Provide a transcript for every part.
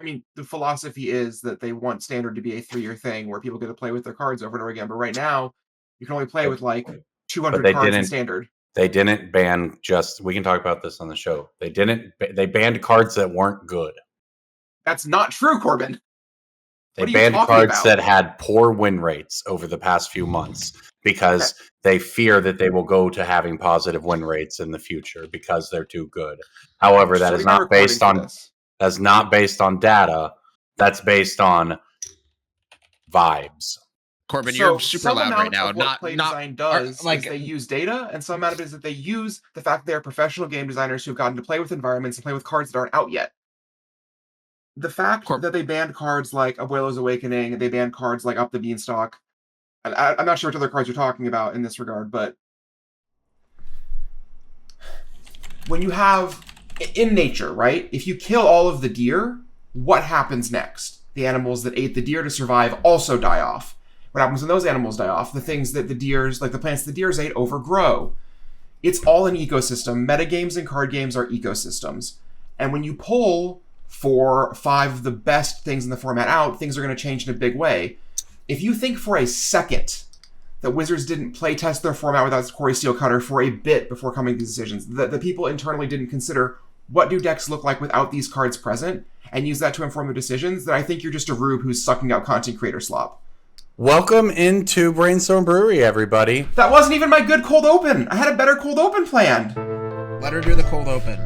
I mean, the philosophy is that they want Standard to be a 3-year thing where people get to play with their cards over and over again. But right now, you can only play with like 200 cards in Standard. They didn't ban we can talk about this on the show. They banned cards that weren't good. That's not true, Corbin. They banned cards that had poor win rates over the past few months because they fear that they will go to having positive win rates in the future because they're too good. However, that is not based on data. That's based on vibes. Corbin, you're super loud right now. What play design does is they use data, and some amount of it is that they use the fact that they're professional game designers who've gotten to play with environments and play with cards that aren't out yet. The fact that they banned cards like Abuelo's Awakening, they banned cards like Up the Beanstalk. I'm not sure what other cards you're talking about in this regard, but when you have, in nature, right? If you kill all of the deer, what happens next? The animals that ate the deer to survive also die off. What happens when those animals die off? The things that the deers, like the plants the deers ate, overgrow. It's all an ecosystem. Metagames and card games are ecosystems. And when you pull 4 or 5 of the best things in the format out, things are going to change in a big way. If you think for a second that Wizards didn't playtest their format without Corey Steelcutter for a bit before coming to these decisions, that the people internally didn't consider what do decks look like without these cards present and use that to inform their decisions, then I think you're just a rube who's sucking out content creator slop. Welcome into Brainstorm Brewery, everybody. That wasn't even my good cold open. I had a better cold open planned. Let her do the cold open.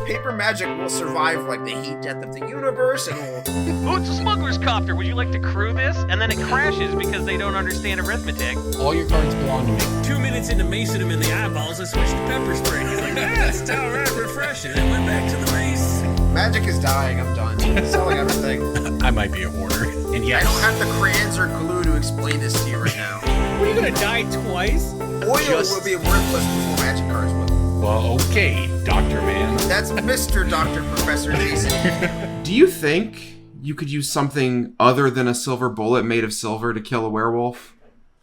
Paper magic will survive like the heat death of the universe and will... Oh, it's a smuggler's copter. Would you like to crew this? And then it crashes because they don't understand arithmetic. All your cards belong to me. 2 minutes into macing him in the eyeballs, I switched to pepper spray. He's like, that's downright refreshing. And went back to the mace. Magic is dying. I'm done. Selling everything. I might be a hoarder. And yes, I don't have the crayons or glue to explain this to you right now. Are you gonna die twice? Oil will be worthless before magic cards will. Well, okay, Dr. Man. That's Mr. Dr. Professor Jason. Do you think you could use something other than a silver bullet made of silver to kill a werewolf?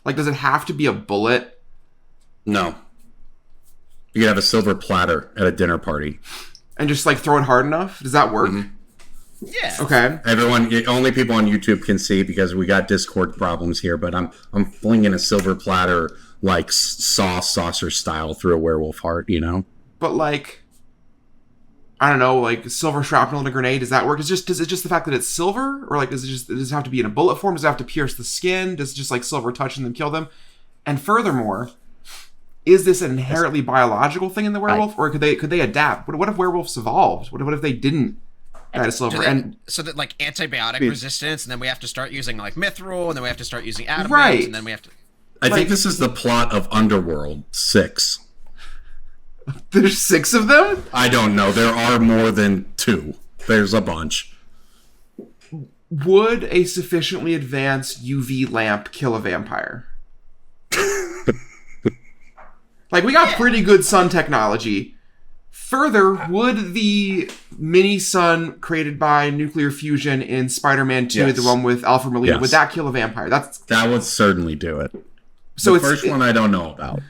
Like, does it have to be a bullet? No. You could have a silver platter at a dinner party. And just, like, throw it hard enough? Does that work? Mm-hmm. Yeah. Okay. Only people on YouTube can see because we got Discord problems here, but I'm flinging a silver platter like saucer style through a werewolf heart, you know? But like, I don't know, like silver shrapnel in a grenade, does that work? Is it just the fact that it's silver? Or like, does it have to be in a bullet form? Does it have to pierce the skin? Does it just like silver touch and then kill them? And furthermore, is this an inherently biological thing in the werewolf? Or could they adapt? What if werewolves evolved? What if they didn't die to silver? So that like antibiotic resistance, and then we have to start using like mithril, and then we have to start using adamant, right. And then we have to... I think this is the plot of Underworld 6. There's 6 of them? I don't know. There are more than 2. There's a bunch. Would a sufficiently advanced UV lamp kill a vampire? Like, we got pretty good sun technology. Further, would the mini sun created by nuclear fusion in Spider-Man 2, the one with Alfred Molina, would that kill a vampire? That would certainly do it. So the first one I don't know about.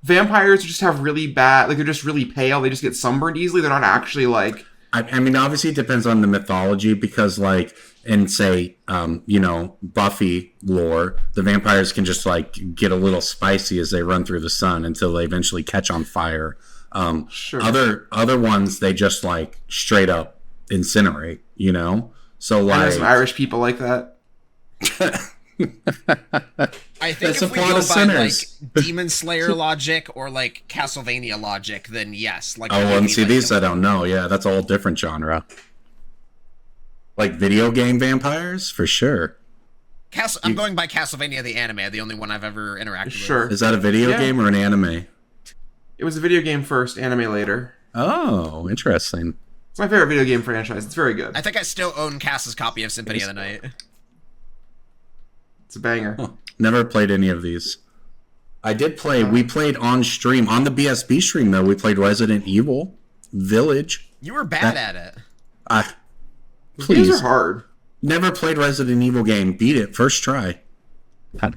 Vampires just have really bad, like they're just really pale. They just get sunburned easily. They're not actually like... I mean, obviously it depends on the mythology because like, in say, Buffy lore, the vampires can just like get a little spicy as they run through the sun until they eventually catch on fire. Sure. Other ones, they just like straight up incinerate, you know? So like... there's some Irish people like that. I think if we go by like Demon Slayer logic or like Castlevania logic, then yes. Like, and see, these I don't know. Yeah, that's a whole different genre. Like video game vampires, for sure. I'm going by Castlevania the anime, the only one I've ever interacted with. Sure. Is that a video game or an anime? It was a video game first, anime later. Oh, interesting. It's my favorite video game franchise. It's very good. I think I still own Cass's copy of Symphony of the Night. It's a banger. Huh. Never played any of these. I did play. We played on stream. On the BSB stream, though, we played Resident Evil Village. You were bad at it. Please. These are hard. Never played Resident Evil game. Beat it. First try. You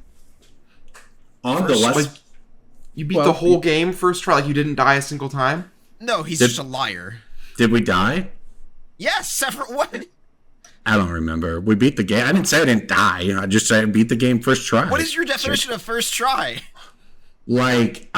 beat the whole game first try? Like you didn't die a single time? No, he's just a liar. Did we die? Yes, separate one. I don't remember. We beat the game. I didn't say I didn't die. I just said I beat the game first try. What is your definition of first try? Like,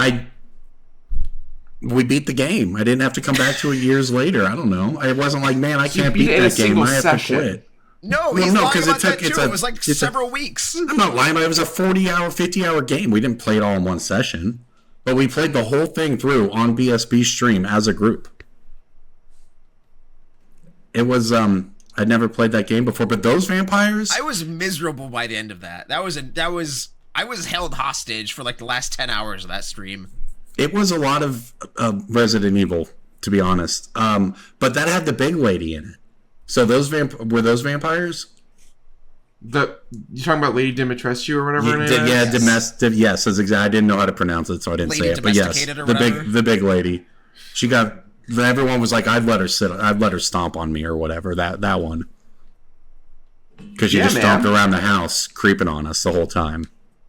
we beat the game. I didn't have to come back to it years later. I don't know. It wasn't like, man, I can't beat that game. I have to quit. No, he's lying about that too. It was like several weeks. I'm not lying, but it was a 40-hour, 50-hour game. We didn't play it all in one session. But we played the whole thing through on BSB stream as a group. It was, I'd never played that game before, but those vampires... I was miserable by the end of that. I was held hostage for like the last 10 hours of that stream. It was a lot of Resident Evil, to be honest. But that had the big lady in it. So were those vampires? You talking about Lady Dimitrescu or whatever her name is? Yeah, yes, that's exactly. I didn't know how to pronounce it, so I didn't say it. But yes, the big lady. She got... Everyone was like, I'd let her stomp on me or whatever. That one. Because she just stomped around the house, creeping on us the whole time.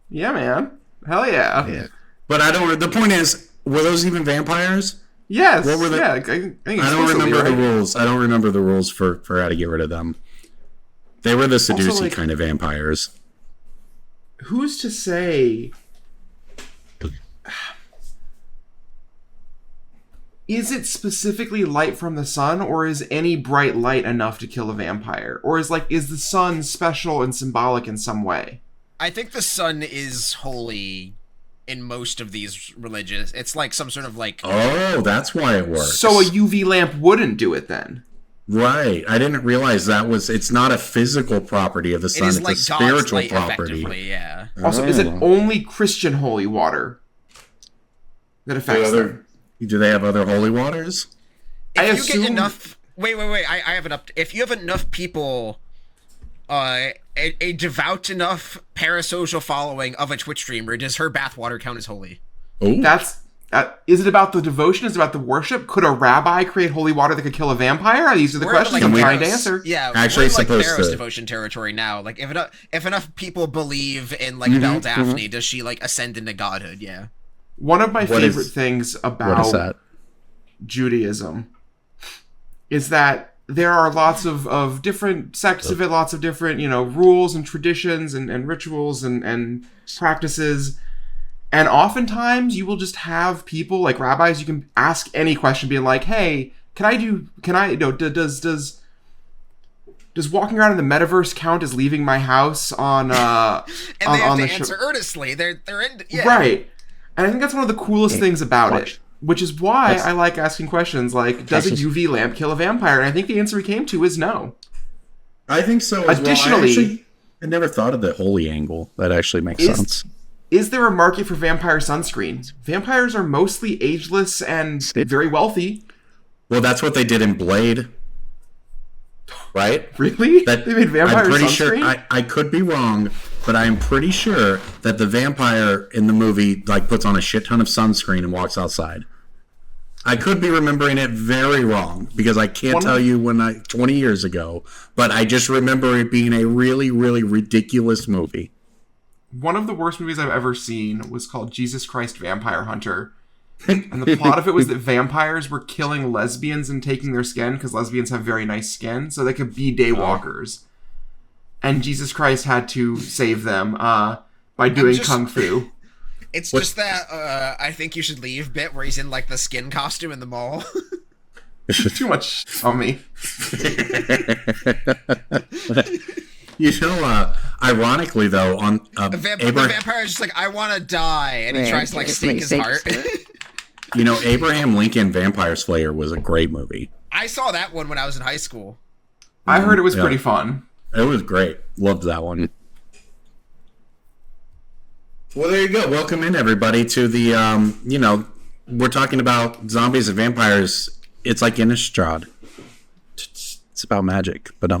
Yeah, man. Hell yeah. But the point is, were those even vampires? Yes. What were they? Yeah, I think I don't remember the rules. I don't remember the rules for how to get rid of them. They were the seducing kind of vampires. Who's to say... Is it specifically light from the sun, or is any bright light enough to kill a vampire? Or is the sun special and symbolic in some way? I think the sun is holy in most of these religions. It's like some sort of like... Oh, that's why it works. So a UV lamp wouldn't do it then? Right. I didn't realize it's not a physical property of the sun. It's like a spiritual property. Yeah. Also, is it only Christian holy water that affects them? Do they have other holy waters? If you get enough... Wait. I have an up... If you have enough people... a devout enough parasocial following of a Twitch streamer, does her bathwater count as holy? Ooh. Is it about the devotion? Is it about the worship? Could a rabbi create holy water that could kill a vampire? These are the questions I'm trying to answer. Yeah, actually, we're in like Pharaoh's devotion territory now. Like, if enough people believe in like Belle Daphne, does she like ascend into godhood? Yeah. One of my favorite things about Judaism is that there are lots of different sects of it, lots of different, rules and traditions and rituals and practices. And oftentimes you will just have people like rabbis, you can ask any question being like, hey, does walking around in the metaverse count as leaving my house on and they have to answer earnestly. They're right. And I think that's one of the coolest things about it, which is why I like asking questions like, does a UV lamp kill a vampire? And I think the answer we came to is no. I think so as Additionally, I never thought of the holy angle. That actually makes sense. Is there a market for vampire sunscreen? Vampires are mostly ageless and very wealthy. Well, that's what they did in Blade. Right? Really? They made vampire sunscreen? Sure, I could be wrong, but I'm pretty sure that the vampire in the movie like puts on a shit ton of sunscreen and walks outside. I could be remembering it very wrong because I can't tell you 20 years ago, but I just remember it being a really, really ridiculous movie. One of the worst movies I've ever seen was called Jesus Christ Vampire Hunter. And the plot of it was that vampires were killing lesbians and taking their skin because lesbians have very nice skin, so they could be daywalkers. And Jesus Christ had to save them by doing kung fu. It's just that I think you should leave bit where he's in like the skin costume in the mall. Too much on me. Ironically though, on the vampire is just like, I want to die, and he tries to like stake his heart. Abraham Lincoln Vampire Slayer was a great movie. I saw that one when I was in high school. I heard it was pretty fun. It was great. Loved that one. Well, there you go. Welcome in, everybody, to the, we're talking about zombies and vampires. It's like Innistrad. It's about magic, but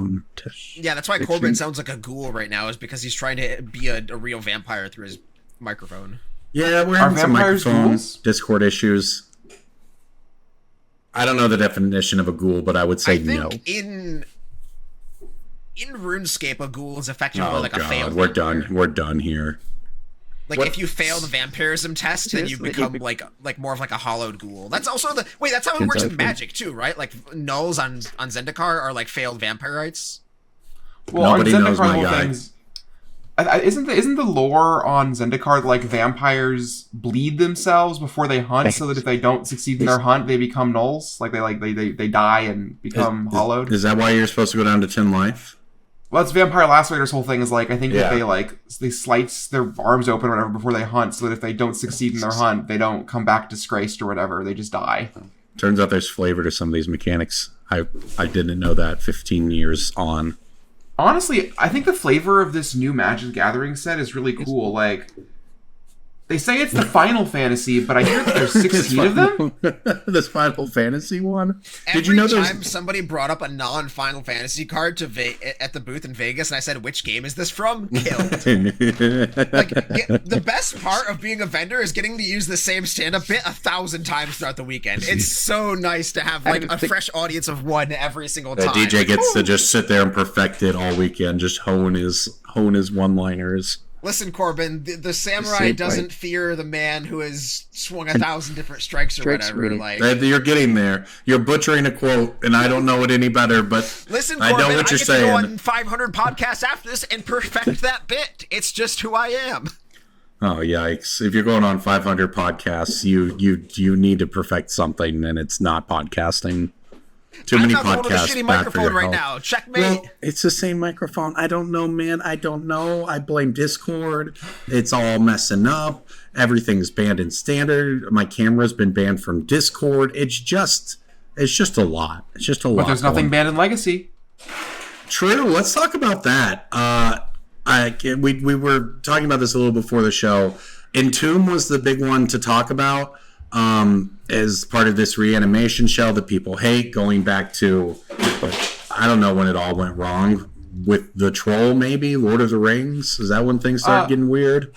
yeah, that's why Corbin sounds like a ghoul right now, is because he's trying to be a real vampire through his microphone. Yeah, we're having some microphone Discord issues. I don't know the definition of a ghoul, but I would say no. In RuneScape, a ghoul is effectively like a failed. We're done here. Like, if you fail the vampirism test, then you become like more of like a hollowed ghoul. That's also that's how it works in Magic too, right? Like nulls on Zendikar are like failed vampirites. Well, Nobody knows my guy. Things, isn't the lore on Zendikar like vampires bleed themselves before they hunt, so that if they don't succeed in their hunt, they become nulls? They die and become hollowed. Is that why you're supposed to go down to 10 life? Well, that's Vampire Lacerator's whole thing. Is like I think that they slice their arms open or whatever before they hunt, so that if they don't succeed in their hunt, they don't come back disgraced or whatever. They just die. Turns out there's flavor to some of these mechanics. I didn't know that 15 years on. Honestly, I think the flavor of this new Magic the Gathering set is really cool. Like, they say it's the Final Fantasy, but I hear that there's 16 of them. This Final Fantasy one? Did you know time somebody brought up a non-Final Fantasy card at the booth in Vegas, and I said, which game is this from? Killed. The best part of being a vendor is getting to use the same stand-up bit 1,000 times throughout the weekend. It's so nice to have a fresh audience of one every single time. The DJ gets to just sit there and perfect it all weekend, just hone his one-liners. Listen, Corbin, the samurai doesn't fear the man who has swung 1,000 different strikes or whatever. Like, you're getting there. You're butchering a quote, and I don't know it any better, but listen, Corbin, I know what you're saying. I get to go on 500 podcasts after this and perfect that bit. It's just who I am. Oh, yikes. If you're going on 500 podcasts, you need to perfect something, and it's not podcasting. Too many podcasts. I'm not holding a shitty microphone right now. Checkmate. Well, it's the same microphone. I don't know, man. I don't know. I blame Discord. It's all messing up. Everything's banned in standard. My camera's been banned from Discord. It's just a lot. It's just a lot. But there's nothing banned in Legacy. True. Let's talk about that. We were talking about this a little before the show. Entomb was the big one to talk about. As part of this reanimation shell that people hate, going back to, I don't know when it all went wrong, with the troll maybe, Lord of the Rings? Is that when things started getting weird?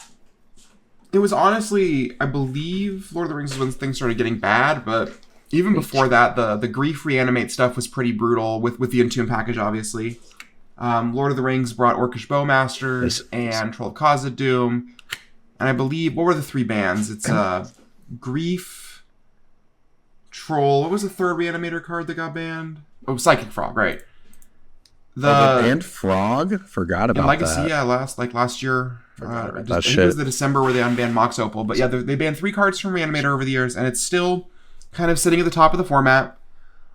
It was honestly, I believe Lord of the Rings was when things started getting bad, but even before that, the Grief Reanimate stuff was pretty brutal with the Entomb package, obviously. Lord of the Rings brought Orcish Bowmasters and Troll of Khazad-dûm, and I believe, what were the three bands? It's Grief, Troll. What was the third Reanimator card that got banned? Oh, Psychic Frog, right? And Frog? Forgot about Legacy, that. Yeah, last year. I think it was the December where they unbanned Mox Opal. But yeah, they banned 3 cards from Reanimator over the years, and it's still kind of sitting at the top of the format.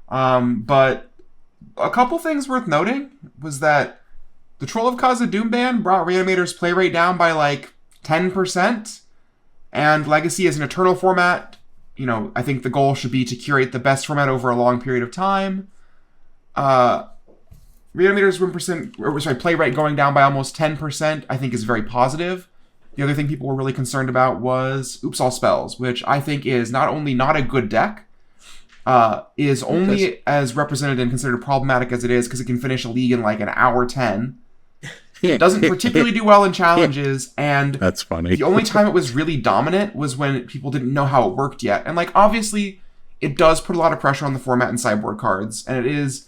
But a couple things worth noting was that the Troll of Khazad-dûm ban brought Reanimator's play rate down by like 10%. And Legacy is an eternal format. You know, I think the goal should be to curate the best format over a long period of time. Reanimator's play rate going down by almost 10%, I think is very positive. The other thing people were really concerned about was Oops All Spells, which I think is not only not a good deck, is only as represented and considered problematic as it is because it can finish a league in like an hour 10. It doesn't particularly do well in challenges, and that's funny. The only time it was really dominant was when people didn't know how it worked yet. And like obviously, it does put a lot of pressure on the format and sideboard cards, and it is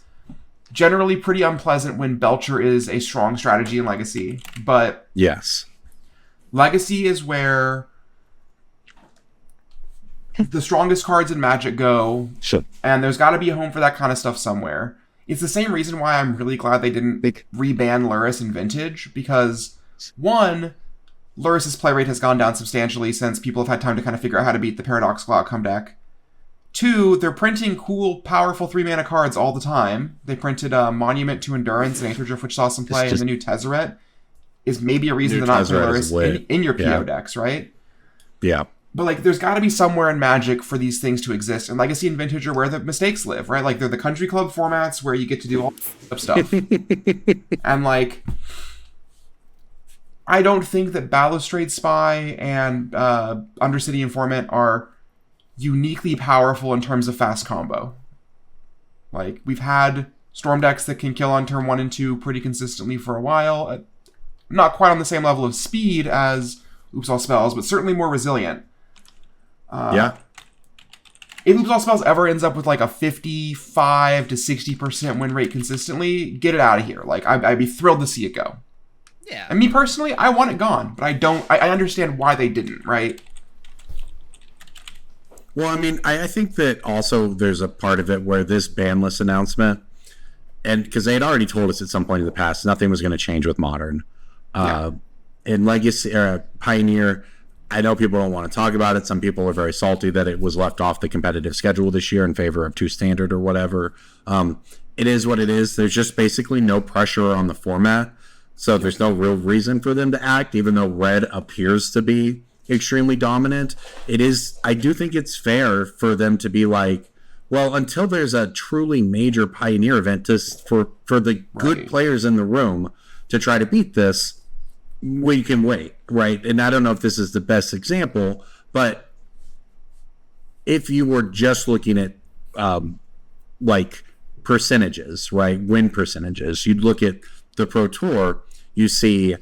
generally pretty unpleasant when Belcher is a strong strategy in Legacy. But yes, Legacy is where the strongest cards in Magic go, and there's got to be a home for that kind of stuff somewhere. It's the same reason why I'm really glad they didn't re-ban Lurrus in Vintage, because, one, Lurrus's play rate has gone down substantially since people have had time to kind of figure out how to beat the Paradoxical Outcome deck. 2, they're printing cool, powerful 3-mana cards all the time. They printed Monument to Endurance and Aether Drift, which saw some play, and the new Tezzeret is maybe a reason to not play Lurrus in your PO decks, right? Yeah. But, like, there's got to be somewhere in Magic for these things to exist. And Legacy and Vintage are where the mistakes live, right? Like, they're the country club formats where you get to do all stuff. And, like, I don't think that Balustrade Spy and Undercity Informant are uniquely powerful in terms of fast combo. Like, we've had Storm decks that can kill on turn 1 and 2 pretty consistently for a while. Not quite on the same level of speed as Oops All Spells, but certainly more resilient. Yeah. If Oops All Spells ever ends up with like a 55 to 60% win rate consistently, get it out of here. Like, I'd be thrilled to see it go. Yeah. And me personally, I want it gone, but I understand why they didn't, right? Well, I mean, I think that also there's a part of it where this ban list announcement and because they had already told us at some point in the past nothing was going to change with Modern. In Legacy Pioneer, I know people don't want to talk about it. Some people are very salty that it was left off the competitive schedule this year in favor of 2 Standard or whatever. It is what it is. There's just basically no pressure on the format, so there's no real reason for them to act, even though Red appears to be extremely dominant. I do think it's fair for them to be like, well, until there's a truly major Pioneer event for the good players in the room to try to beat this, we can wait, right? And I don't know if this is the best example, but if you were just looking at like percentages, right? Win percentages, you'd look at the Pro Tour, you see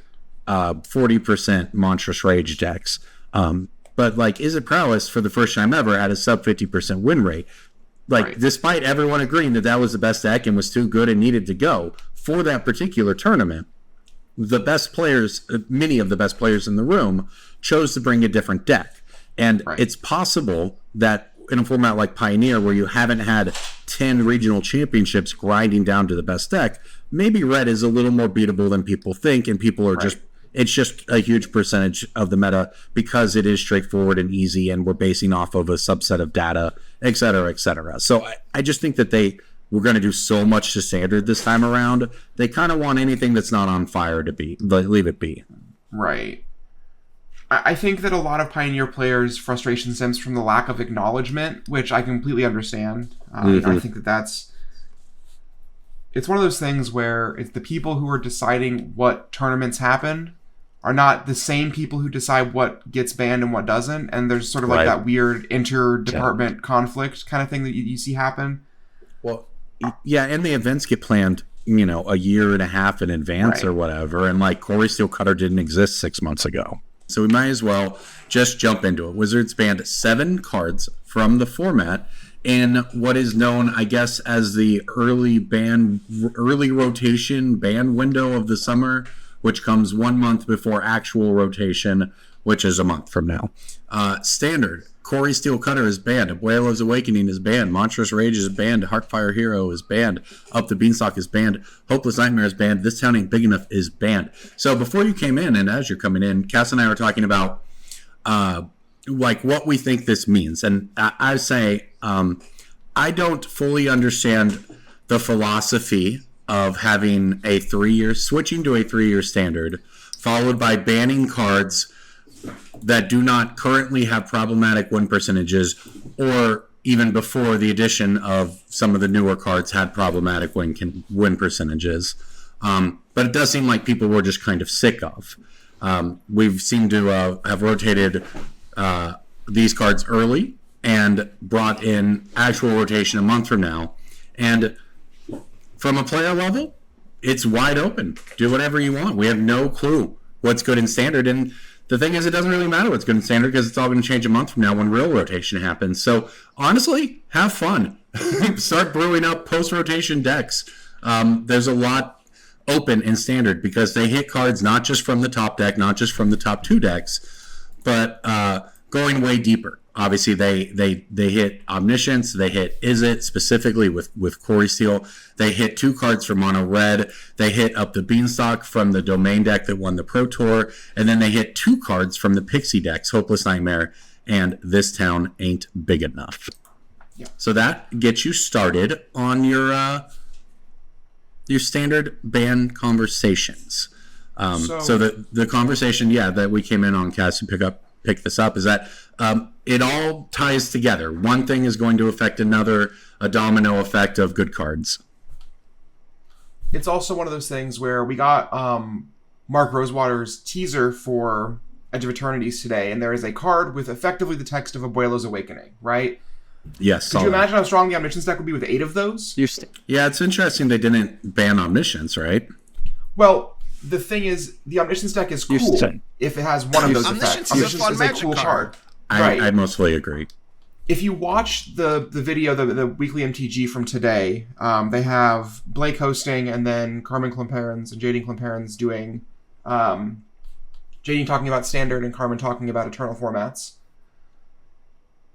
40% Monstrous Rage decks. But like Izzet Prowess for the first time ever had a sub 50% win rate. Like, despite everyone agreeing that was the best deck and was too good and needed to go for that particular tournament, the best players, many of the best players in the room, chose to bring a different deck. And it's possible that in a format like Pioneer, where you haven't had 10 regional championships grinding down to the best deck, maybe Red is a little more beatable than people think, and people are it's just a huge percentage of the meta because it is straightforward and easy, and we're basing off of a subset of data, et cetera, et cetera. So I just think that they were going to do so much to Standard this time around. They kind of want anything that's not on fire to leave it be. Right. I think that a lot of Pioneer players' frustration stems from the lack of acknowledgement, which I completely understand. I think it's one of those things where it's the people who are deciding what tournaments happen are not the same people who decide what gets banned and what doesn't. And there's sort of like that weird inter-department conflict kind of thing that you see happen. Well, yeah, and the events get planned, a year and a half in advance or whatever. And like Corey Steel Cutter didn't exist 6 months ago. So we might as well just jump into it. Wizards banned 7 cards from the format in what is known, I guess, as the early rotation ban window of the summer, which comes 1 month before actual rotation, which is a month from now. Standard, Corey Steel Cutter is banned. Abuelo's Awakening is banned. Monstrous Rage is banned. Heartfire Hero is banned. Up the Beanstalk is banned. Hopeless Nightmare is banned. This Town Ain't Big Enough is banned. So before you came in, and as you're coming in, Cass and I were talking about like what we think this means. And I say I don't fully understand the philosophy of having switching to a 3-year standard, followed by banning cards that do not currently have problematic win percentages, or even before the addition of some of the newer cards had problematic win percentages. But it does seem like people were just kind of sick of. We've seemed to have rotated these cards early and brought in actual rotation a month from now. And from a player level, it's wide open. Do whatever you want. We have no clue what's good in Standard. And the thing is, it doesn't really matter what's good in Standard because it's all going to change a month from now when real rotation happens. So honestly, have fun. Start brewing up post-rotation decks. There's a lot open in Standard because they hit cards not just from the top deck, not just from the top 2 decks, but going way deeper. Obviously, they hit Omniscience, they hit Izzet specifically with Corey Steel. They hit 2 cards from Mono Red. They hit Up the Beanstalk from the Domain deck that won the Pro Tour. And then they hit 2 cards from the Pixie decks, Hopeless Nightmare and This Town Ain't Big Enough. Yeah. So that gets you started on your standard ban conversations. So the conversation, that we came in on, Cass, to pick this up, is that it all ties together. One thing is going to affect another, a domino effect of good cards. It's also one of those things where we got Mark Rosewater's teaser for Edge of Eternities today, and there is a card with effectively the text of Abuelo's Awakening, right? Yes. Could you imagine how strong the Omniscience deck would be with 8 of those? Yeah, it's interesting they didn't ban Omniscience, right? Well, the thing is, the Omniscience deck is cool if it has one of those effects. Omniscience is a cool card. I mostly agree. If you watch the video, the weekly MTG from today, they have Blake hosting, and then Carmen Klimperens and Jadine Klimperens doing Jadine talking about Standard and Carmen talking about Eternal formats.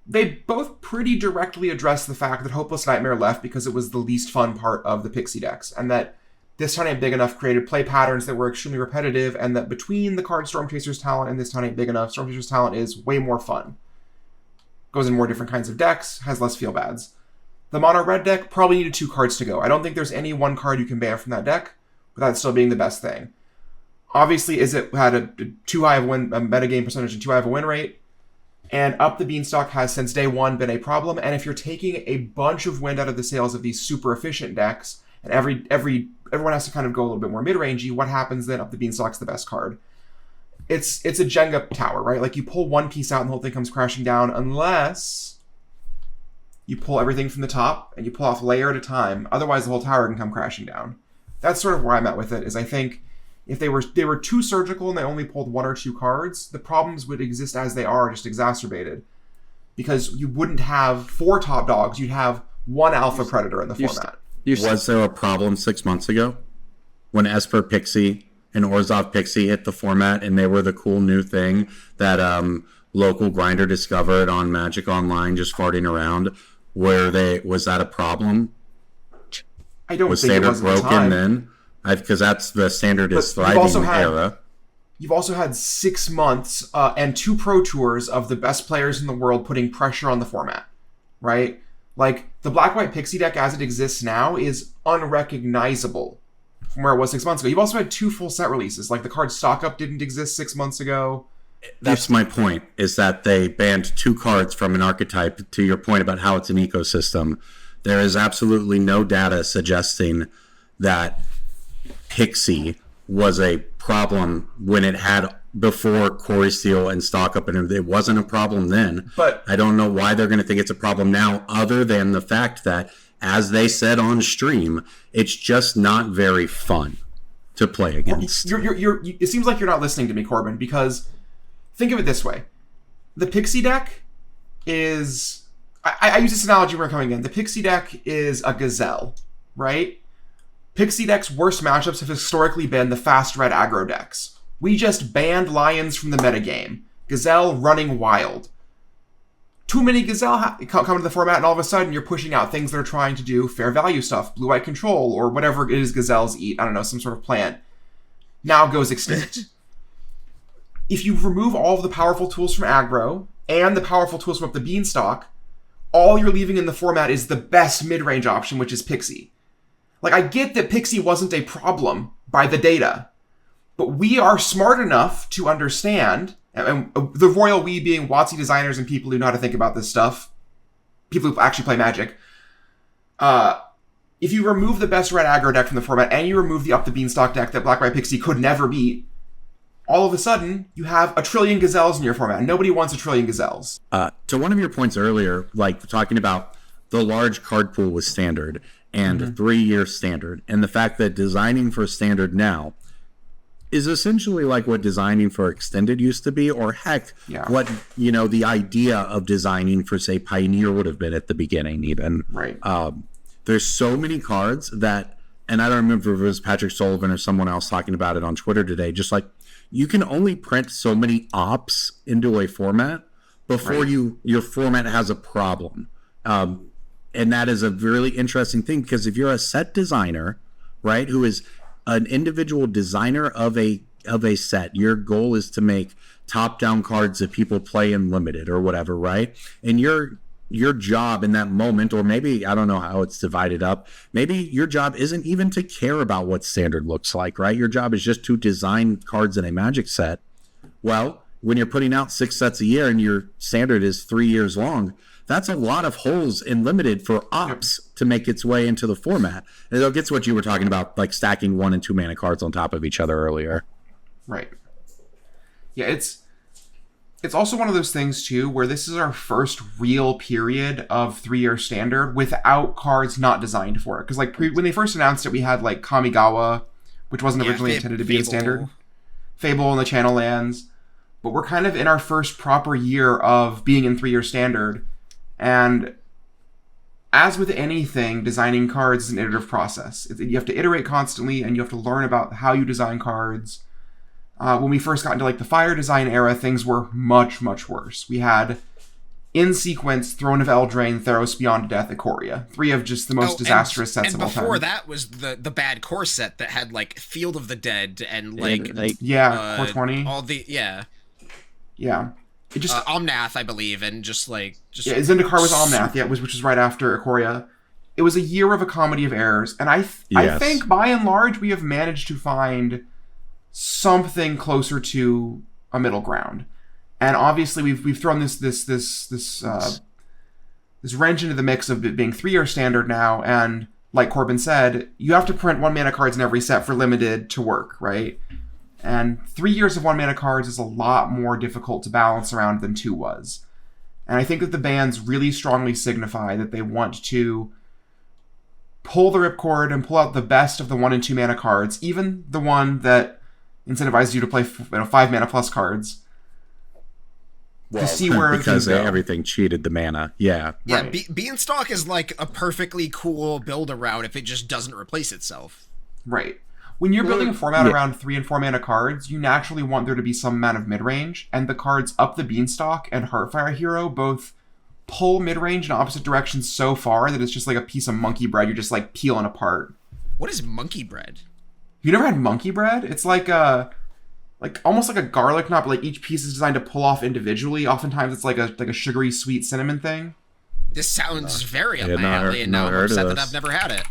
they both pretty directly address the fact that Hopeless Nightmare left because it was the least fun part of the Pixie decks, and that This Town Ain't Big Enough created play patterns that were extremely repetitive, and that between the card Storm Chaser's talent and This Town Ain't Big Enough, Storm Chaser's talent is way more fun. Goes in more different kinds of decks, has less feel-bads. The mono red deck probably needed 2 cards to go. I don't think there's any one card you can ban from that deck without still being the best thing. Obviously, it had a too high of a metagame percentage and too high of a win rate. And Up the Beanstalk has since day one been a problem. And if you're taking a bunch of wind out of the sails of these super efficient decks, and everyone has to kind of go a little bit more mid-rangey, what happens then? Up the Beanstalk's the best card. It's a Jenga tower, right? Like, you pull one piece out and the whole thing comes crashing down, unless you pull everything from the top and you pull off layer at a time. Otherwise, the whole tower can come crashing down. That's sort of where I'm at with it, is I think if they were too surgical and they only pulled 1 or 2 cards, the problems would exist as they are, just exacerbated. Because you wouldn't have 4 top dogs, you'd have 1 alpha predator in the format. Was there a problem 6 months ago when Esper Pixie and Orzhov Pixie hit the format and they were the cool new thing that local grinder discovered on Magic Online just farting around? Was that a problem? I don't was think Standard it was broken at the time. then? Because that's the Standard is thriving era. You've also had 6 months and 2 Pro Tours of the best players in the world putting pressure on the format, right? Like, the Black-White Pixie deck as it exists now is unrecognizable from where it was 6 months ago. You've also had 2 full set releases. Like, the card Stock Up didn't exist 6 months ago. That's my point, is that they banned 2 cards from an archetype, to your point about how it's an ecosystem. There is absolutely no data suggesting that Pixie was a problem when it had before Corey Steele and Stock Up, and it wasn't a problem then. But I don't know why they're going to think it's a problem now, other than the fact that, as they said on stream, it's just not very fun to play against. It seems like you're not listening to me, Corbin, because think of it this way. The Pixie deck is... I use this analogy when we're coming in. The Pixie deck is a gazelle, right? Pixie deck's worst matchups have historically been the fast red aggro decks. We just banned lions from the metagame. Gazelle running wild. Too many Gazelle come to the format, and all of a sudden you're pushing out things that are trying to do fair value stuff, blue-white control, or whatever it is Gazelles eat. I don't know, some sort of plant. Now goes extinct. If you remove all of the powerful tools from aggro, and the powerful tools from Up the Beanstalk, all you're leaving in the format is the best mid-range option, which is Pixie. Like, I get that Pixie wasn't a problem by the data, but we are smart enough to understand, and the royal we being WotC designers and people who know how to think about this stuff, people who actually play Magic, if you remove the best red aggro deck from the format and you remove the Up the Beanstalk deck that Black White Pixie could never beat, all of a sudden, you have a trillion Gazelles in your format. Nobody wants a trillion Gazelles. To one of your points earlier, like talking about the large card pool with Standard and 3-year Standard, and the fact that designing for Standard now is essentially like what designing for Extended used to be, or heck, what, the idea of designing for, say, Pioneer would have been at the beginning even. Right. There's so many cards that, and I don't remember if it was Patrick Sullivan or someone else talking about it on Twitter today, just like, you can only print so many ops into a format before your format has a problem. And that is a really interesting thing, because if you're a set designer, right, who is an individual designer of a set, your goal is to make top-down cards that people play in limited or whatever, right? And your job in that moment, or maybe, I don't know how it's divided up, maybe your job isn't even to care about what Standard looks like, right? Your job is just to design cards in a Magic set. Well, when you're putting out 6 sets a year and your Standard is 3 years long, that's a lot of holes in limited for ops to make its way into the format. And it gets what you were talking about, like stacking 1 and 2 mana cards on top of each other earlier. Right. Yeah, it's also one of those things, too, where this is our first real period of 3-year Standard without cards not designed for it. Because, like, when they first announced it, we had, like, Kamigawa, which wasn't originally intended to be in Standard. Fable and the Channel Lands. But we're kind of in our first proper year of being in 3-year Standard. And as with anything, designing cards is an iterative process. You have to iterate constantly, and you have to learn about how you design cards. When we first got into, like, the Fire design era, things were much, much worse. We had in sequence, Throne of Eldraine, Theros Beyond Death, Ikoria. 3 of just the most disastrous sets of all time. And before that was the bad core set that had like Field of the Dead and like Core 20. All the Yeah. It just Omnath, I believe, and Zendikar was Omnath, which was right after Ikoria. It was a year of a comedy of errors, and I think by and large we have managed to find something closer to a middle ground. And obviously we've thrown this wrench into the mix of it being 3-year standard now, and like Corbin said, you have to print 1 mana cards in every set for limited to work, right? And 3 years of 1 mana cards is a lot more difficult to balance around than 2 was. And I think that the bans really strongly signify that they want to pull the ripcord and pull out the best of the 1 and 2 mana cards, even the one that incentivizes you to play 5 mana plus cards. Well, to see where because everything cheated the mana. Yeah. Right. Beanstalk is like a perfectly cool build around if it just doesn't replace itself. Right. When you're building a format around 3 and 4 mana cards, you naturally want there to be some amount of mid-range, and the cards Up the Beanstalk and Heartfire Hero both pull mid-range in opposite directions so far that it's just like a piece of monkey bread you're just like peeling apart. What is monkey bread? You never had monkey bread? It's like almost like a garlic knot, but like each piece is designed to pull off individually. Oftentimes it's like a sugary sweet cinnamon thing. This sounds very up my alley, and now I'm upset that I've never had it.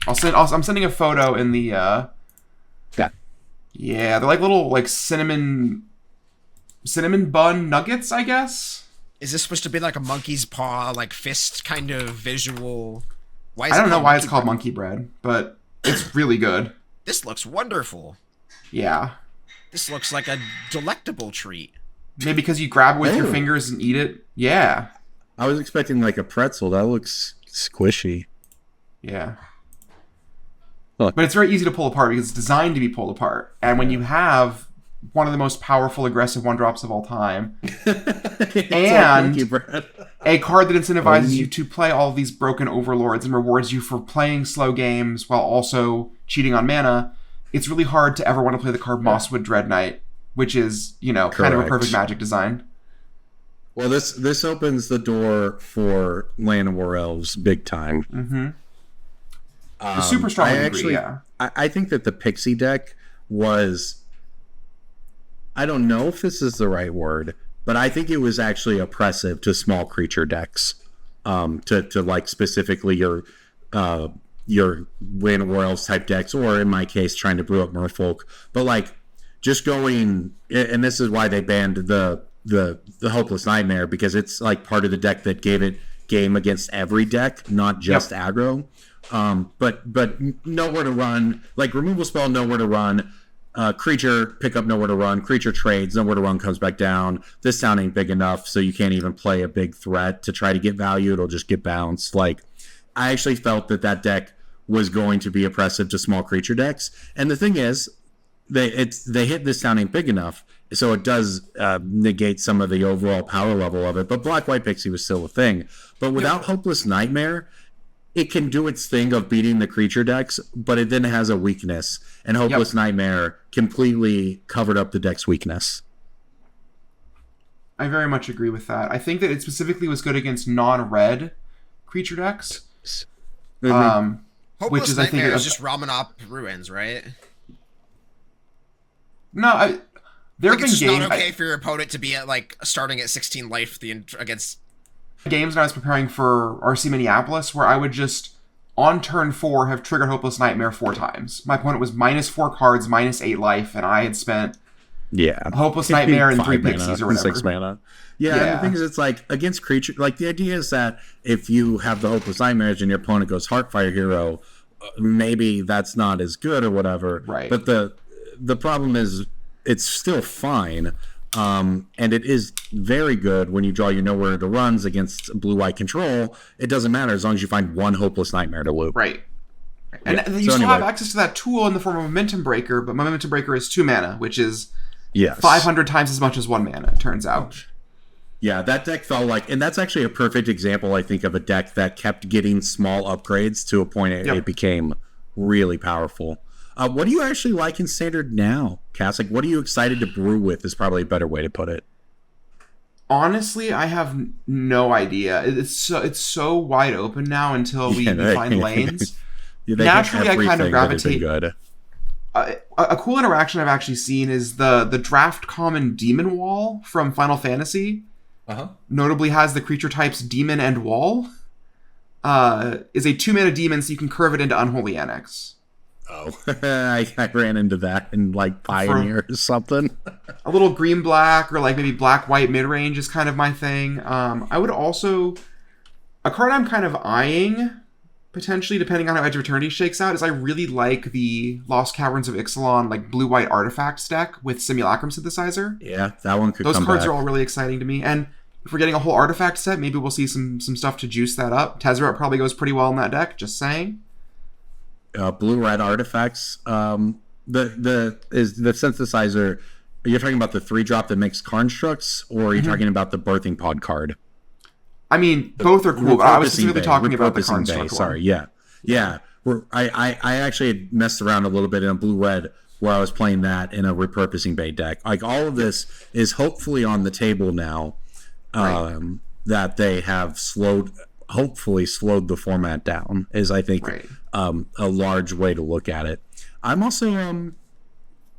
I'm sending a photo in the yeah, they're like little like cinnamon bun nuggets, I guess. Is this supposed to be like a monkey's paw, like fist kind of visual? I don't know why it's called monkey bread, but it's really good. This looks wonderful. Yeah. This looks like a delectable treat. Maybe because you grab it with your fingers and eat it. Yeah. I was expecting like a pretzel. That looks squishy. Yeah. But it's very easy to pull apart because it's designed to be pulled apart. And when you have one of the most powerful aggressive 1-drops of all time, and a card that incentivizes you to play all these broken overlords and rewards you for playing slow games while also cheating on mana, it's really hard to ever want to play the card Mosswood Dread Knight, which is, kind of a perfect Magic design. Well, this opens the door for Land of War Elves big time. Mm-hmm. Super strong. I think that the Pixie deck was, I don't know if this is the right word, but I think it was actually oppressive to small creature decks. To like specifically your Land of War Elves type decks, or in my case, trying to brew up Merfolk. But like just going, and this is why they banned the Hopeless Nightmare, because it's like part of the deck that gave it game against every deck, not just aggro. But nowhere to run, like removal spell, nowhere to run, creature pickup, nowhere to run, creature trades, nowhere to run, comes back down. This sound ain't big enough, so you can't even play a big threat to try to get value. It'll just get bounced. Like, I actually felt that deck was going to be oppressive to small creature decks. And the thing is, they hit this sound ain't big enough, so it does negate some of the overall power level of it. But Black-White Pixie was still a thing. But without Hopeless Nightmare, it can do its thing of beating the creature decks, but it then has a weakness. And Hopeless Nightmare completely covered up the deck's weakness. I very much agree with that. I think that it specifically was good against non-red creature decks. Hopeless which is, Nightmare I think, is just Ramanop Ruins, right? No, there have been it's just games. Not okay for your opponent to be at like starting at 16 life against games when I was preparing for RC Minneapolis where I would just on turn 4 have triggered Hopeless Nightmare 4 times. My opponent was -4 cards, -8 life, and I had spent Hopeless Nightmare and 3 pixies or whatever. 6 mana. Yeah, and the thing is, it's like against creature, like the idea is that if you have the Hopeless Nightmares and your opponent goes Heartfire Hero, maybe that's not as good or whatever. Right. But the problem is it's still fine. And it is very good when you draw your nowhere to runs against blue-white control. It doesn't matter as long as you find one Hopeless Nightmare to loop. Right. And you still have access to that tool in the form of Momentum Breaker, but Momentum Breaker is 2 mana, which is 500 times as much as 1 mana, it turns out. Yeah, that deck felt like, and that's actually a perfect example, I think, of a deck that kept getting small upgrades to a point it became really powerful. What do you actually like in Standard now, Cass? Like, what are you excited to brew with is probably a better way to put it. Honestly, I have no idea. It's so wide open now until we find lanes. Naturally, I kind of gravitate. Good. A cool interaction I've actually seen is the draft common demon wall from Final Fantasy. Notably has the creature types demon and wall. Is a 2-mana demon, so you can curve it into Unholy Annex. Oh, I ran into that in like Pioneer or something. A little green-black or like maybe black-white mid-range is kind of my thing. I would also... A card I'm kind of eyeing, potentially, depending on how Edge of Eternity shakes out, is I really like the Lost Caverns of Ixalan, like blue-white artifacts deck with Simulacrum Synthesizer. Yeah, that one could Those come cards back. are all really exciting to me. And if we're getting a whole artifact set, maybe we'll see some stuff to juice that up. Tezzeret probably goes pretty well in that deck, just saying. Blue-red artifacts. The synthesizer. You're talking about the 3-drop that makes constructs, or are you talking about the Birthing Pod card? I mean, both are cool, but I was specifically talking about the construct one. Sorry, yeah. I actually had messed around a little bit in a blue-red where I was playing that in a repurposing bay deck. Like, all of this is hopefully on the table now, that they have hopefully slowed the format down, is I think a large way to look at it. I'm also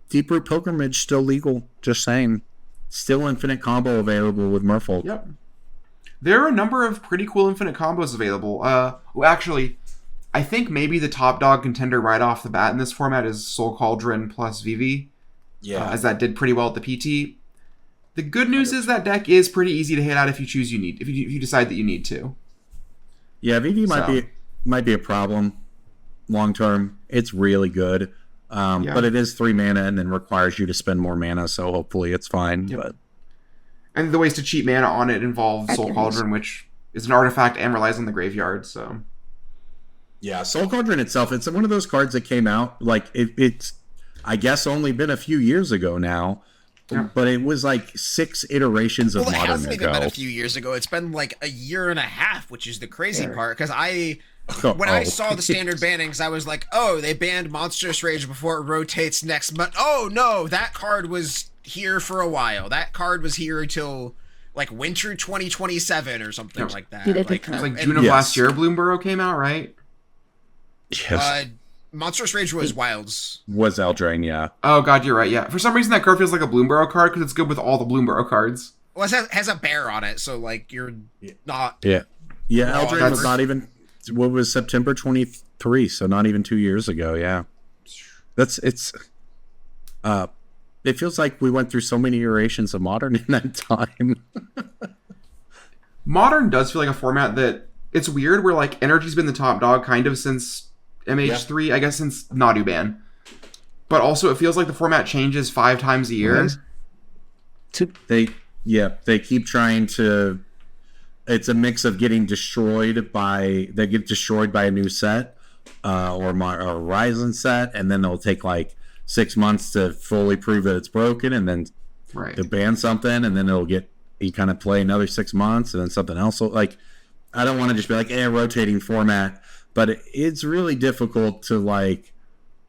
Deep-Root Pilgrimage still legal, just saying. Still infinite combo available with Merfolk. Yep. There are a number of pretty cool infinite combos available. Well, actually, I think maybe the top dog contender right off the bat in this format is Soul Cauldron plus Vivi. Yeah. As that did pretty well at the PT. The good news is that deck is pretty easy to hit out if you choose if you decide that you need to. Yeah, Vivi might be a problem long term. It's really good. But it is 3 mana and then requires you to spend more mana, so hopefully it's fine. Yep. But and the ways to cheat mana on it involve Soul Cauldron, which is an artifact and relies on the graveyard, so... Yeah, Soul Cauldron itself, it's one of those cards that came out, like, it's, I guess, only been a few years ago now, but it was like 6 iterations of Modern ago. Well, it hasn't even been a few years ago. It's been like a year and a half, which is the crazy part, because when I saw the standard bannings, I was like, oh, they banned Monstrous Rage before it rotates next month. Oh, no, that card was here for a while. That card was here until like winter 2027 or something like that. It was like June of last year Bloomburrow came out, right? Yes. Monstrous Rage was Wilds. Was Eldraine, yeah. Oh god, you're right, yeah. For some reason that card feels like a Bloomburrow card because it's good with all the Bloomburrow cards. Well, it has a bear on it, so like you're not... Yeah, Eldraine was not even... What was September 23, so not even 2 years ago, yeah. It feels like we went through so many iterations of Modern in that time. Modern does feel like a format that it's weird where like Energy's been the top dog kind of since MH3, I guess since Nadu ban. But also it feels like the format changes 5 times a year. They keep trying to... It's a mix of getting destroyed by... They get destroyed by a new set or a Horizon set, and then they'll take like 6 months to fully prove that it's broken, and then to ban something, and then you kind of play another 6 months, and then something else. Like, I don't want to just be like, rotating format, but it's really difficult to like.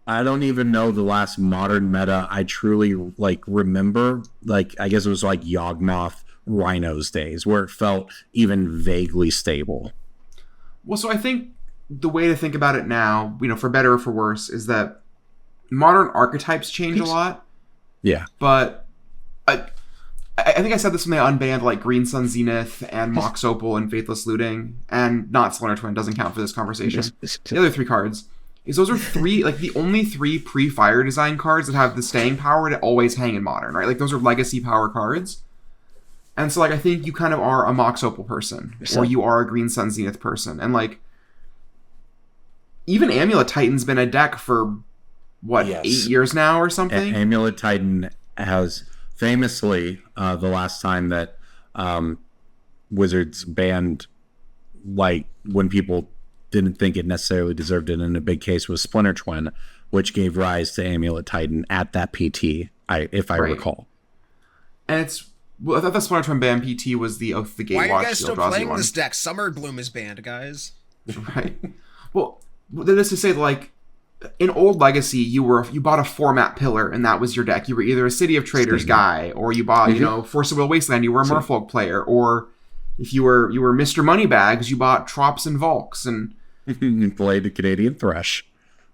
I don't even know the last Modern meta I truly like remember. Like, I guess it was like Yawgmoth Rhinos days where it felt even vaguely stable. Well, so I think the way to think about it now, for better or for worse, is that Modern archetypes change a lot. Yeah. But I think I said this when they unbanned like Green Sun Zenith and Mox Opal and Faithless Looting, and not Slender Twin doesn't count for this conversation. The other 3 cards is those are 3 like the only 3 pre-Fire Design cards that have the staying power to always hang in Modern, right? Like those are legacy power cards. And so like I think you kind of are a Mox Opal person, or you are a Green Sun Zenith person, and like even Amulet Titan's been a deck for 8 years now or something. Amulet Titan has famously the last time that Wizards banned, like when people didn't think it necessarily deserved it in a big case, was Splinter Twin, which gave rise to Amulet Titan at that PT, if I recall. And it's... Well, I thought the Splinter Twin ban PT was the Oath of the Gatewatch. Why are you guys still playing this deck? Summer Bloom is banned, guys. Right. Well, this is to say, like, in old Legacy, you bought a format pillar, and that was your deck. You were either a City of Traders guy, or you bought, Force of Will Wasteland, you were a Merfolk player, or if you were Mr. Moneybags, you bought Trops and Volks, and you played the Canadian Thresh.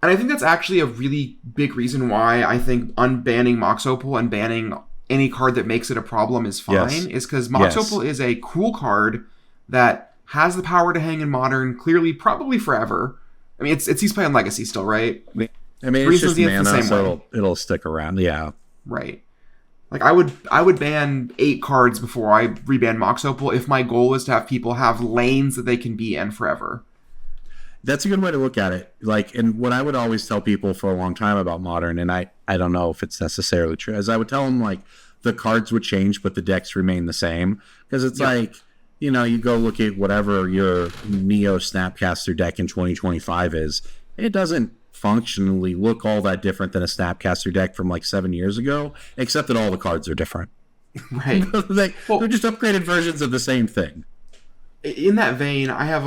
And I think that's actually a really big reason why I think unbanning Mox Opal and banning any card that makes it a problem is fine, is because Mox Opal is a cool card that has the power to hang in Modern, clearly, probably forever. I mean, it's he's playing Legacy still, right? I mean, it's just mana, so it'll stick around, yeah. Right. Like, I would ban 8 cards before I reban Mox Opal if my goal is to have people have lanes that they can be in forever. That's a good way to look at it. Like, and what I would always tell people for a long time about Modern, and I don't know if it's necessarily true, is I would tell them, like, the cards would change, but the decks remain the same. Because it's like, you go look at whatever your Neo Snapcaster deck in 2025 is. It doesn't functionally look all that different than a Snapcaster deck from, like, 7 years ago, except that all the cards are different. Right. They're just upgraded versions of the same thing. In that vein, I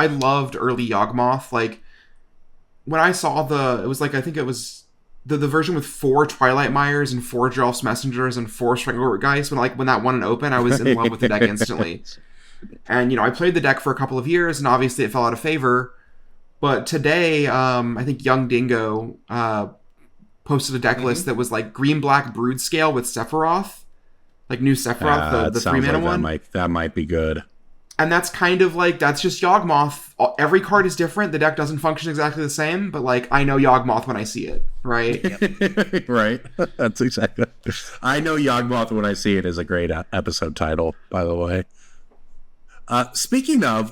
loved early Yawgmoth. Like, when I saw I think it was the version with 4 Twilight Mires and 4 Drelf's Messengers and 4 Strangleroot Geist. When that won an open, I was in love with the deck instantly. And, I played the deck for a couple of years, and obviously it fell out of favor. But today, I think Young Dingo posted a deck list that was like green-black Brood Scale with Sephiroth. Like new Sephiroth, the 3-mana one. That might be good. And that's kind of like, that's just Yawgmoth. Every card is different. The deck doesn't function exactly the same, but like, I know Yawgmoth when I see it, right? Right. That's exactly. I know Yawgmoth when I see it is a great episode title, by the way. Speaking of,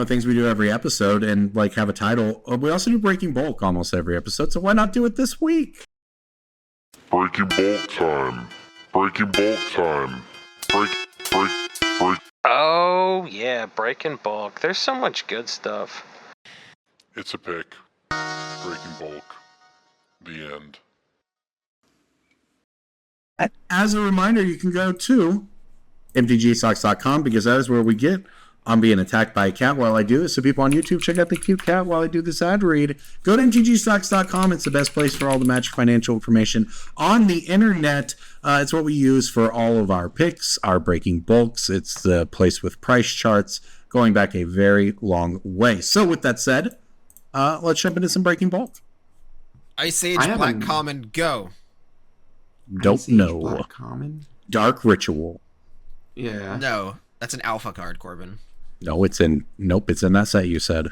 things we do every episode and like have a title, we also do Breaking Bulk almost every episode, so why not do it this week? Breaking Bulk time. Breaking Bulk time. Break. Oh, yeah, Breaking Bulk. There's so much good stuff. It's a pick. Breaking Bulk. The end. As a reminder, you can go to MTGstocks.com because that is where we get I'm being attacked by a cat while I do this. So people on YouTube, check out the cute cat while I do this ad read. Go to MTGstocks.com. It's the best place for all the Magic financial information on the internet. It's what we use for all of our picks, our breaking bulks. It's the place with price charts going back a very long way. So with that said, let's jump into some breaking bulk. Ice Age Black Common, go. Don't know. Black Common? Dark Ritual. Yeah. No, that's an alpha card, Corbin. No, it's in that set you said.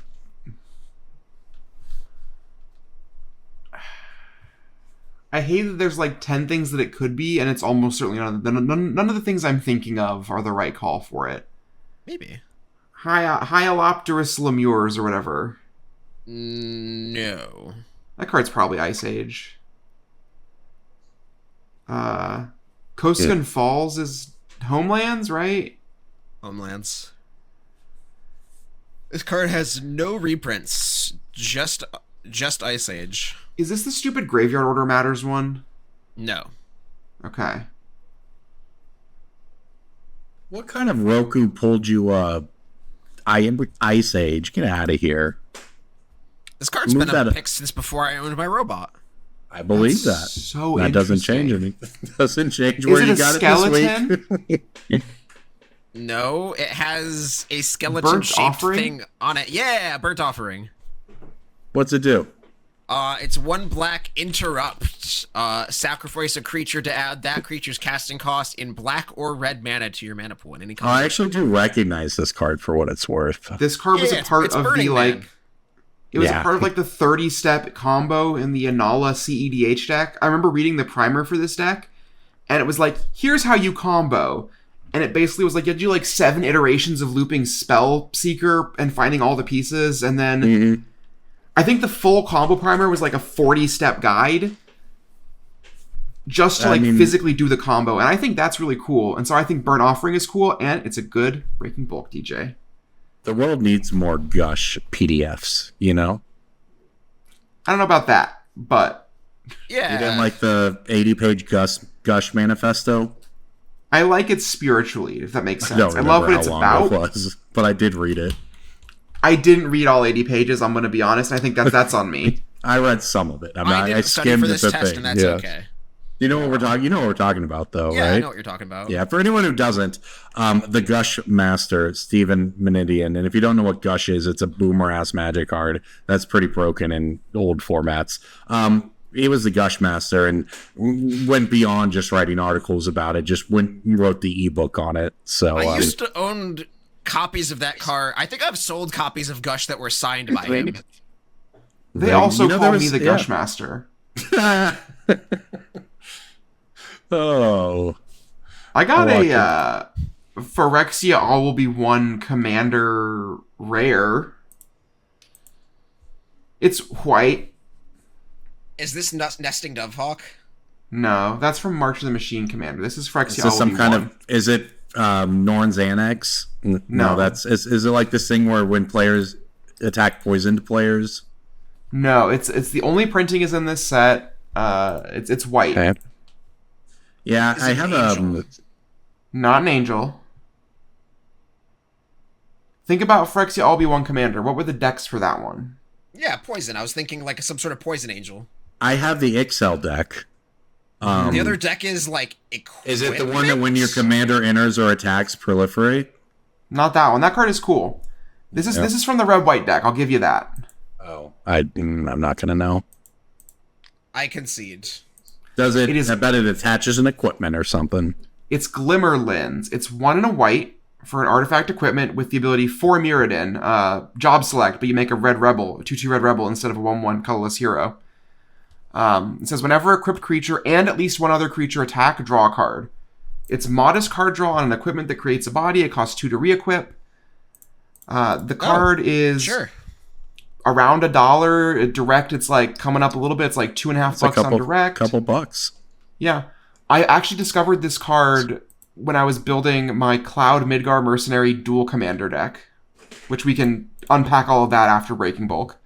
I hate that there's like 10 things that it could be, and it's almost certainly none of the things I'm thinking of are the right call for it. Maybe. Hyalopterus Lemures or whatever. No. That card's probably Ice Age. Koskan Falls is Homelands, right? Homelands. This card has no reprints. Just Ice Age. Is this the stupid Graveyard Order Matters one? No. Okay. What kind of Roku pulled you Ice Age? Get out of here. This card's been a pick since before I owned my robot. I believe that. So that doesn't change anything. Doesn't change where you got it this week. No, it has a skeleton-shaped thing on it. Yeah, Burnt Offering. What's it do? It's 1 black interrupt. Sacrifice a creature to add that creature's casting cost in black or red mana to your mana pool in any color. I actually do recognize this card for what it's worth. This card was a part of the like. It was a part of like the 30-step combo in the Anala CEDH deck. I remember reading the primer for this deck, and it was like, here's how you combo. And it basically was like, you had to do like 7 iterations of looping Spell Seeker and finding all the pieces, and then I think the full combo primer was like a 40-step guide just to physically do the combo. And I think that's really cool. And so I think Burnt Offering is cool, and it's a good Breaking Bulk, DJ. The world needs more Gush PDFs, you know? I don't know about that, but... Yeah. You didn't like the 80-page Gush manifesto? I like it spiritually, if that makes sense. I love what it's about. But I did read it. I didn't read all 80 pages, I'm going to be honest. I think that's on me. I read some of it. I study skimmed for this the test, thing. and that's okay. You know what we're talking. You know what we're talking about, though, Yeah, right? I know what you're talking about. Yeah. For anyone who doesn't, the Gush Master, Stephen Menidian, and if you don't know what Gush is, it's a boomer ass Magic card that's pretty broken in old formats. He was the Gush Master and went beyond just writing articles about it. Just wrote the ebook on it. So I used to own copies of that card. I think I've sold copies of Gush that were signed by him. They also call me the Gush Master. Oh, I got a Phyrexia All Will Be One Commander rare. It's white. Is this Nesting Dovehawk? No, that's from March of the Machine Commander. This is Phyrexia is this All Will some Be kind One. of? Is it Norn's Annex? No, that's is it like this thing where when players attack poisoned players? No, it's the only printing is in this set. It's white. Okay. Yeah, I have not an angel. Think about Phyrexia All Be One Commander. What were the decks for that one? Yeah, poison. I was thinking like some sort of poison angel. I have the Ixel deck. The other deck is like equipment? Is it the one that when your commander enters or attacks proliferate? Not that one. That card is cool. This is from the red white deck. I'll give you that. Oh, I'm not gonna know. I concede. Does it? I bet it attaches an equipment or something. It's Glimmer Lens. It's 1 and a white for an artifact equipment with the ability for Mirrodin. Job select, but you make a red rebel, a 2/2 red rebel instead of a 1/1 colorless hero. It says whenever equipped creature and at least one other creature attack, draw a card. It's modest card draw on an equipment that creates a body. It costs 2 to re-equip. The card is around $1. Direct, it's like coming up a little bit. It's like $2.50 on direct. Couple bucks. Yeah. I actually discovered this card when I was building my Cloud Midgar Mercenary dual commander deck, which we can unpack all of that after Breaking Bulk.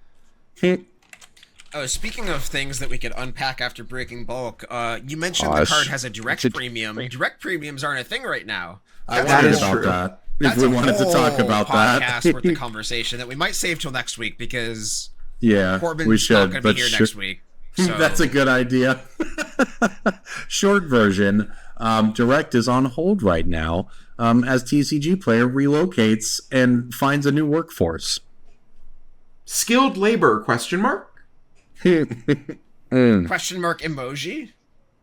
Oh, speaking of things that we could unpack after Breaking Bulk, you mentioned the card has a direct premium. Direct premiums aren't a thing right now. I wondered about that. If we wanted to talk about that, podcast worth of conversation that we might save till next week because Corbin's we should, not going to be here next week. So. That's a good idea. Short version, Direct is on hold right now as TCG player relocates and finds a new workforce. Skilled labor, question mark? Question mark emoji?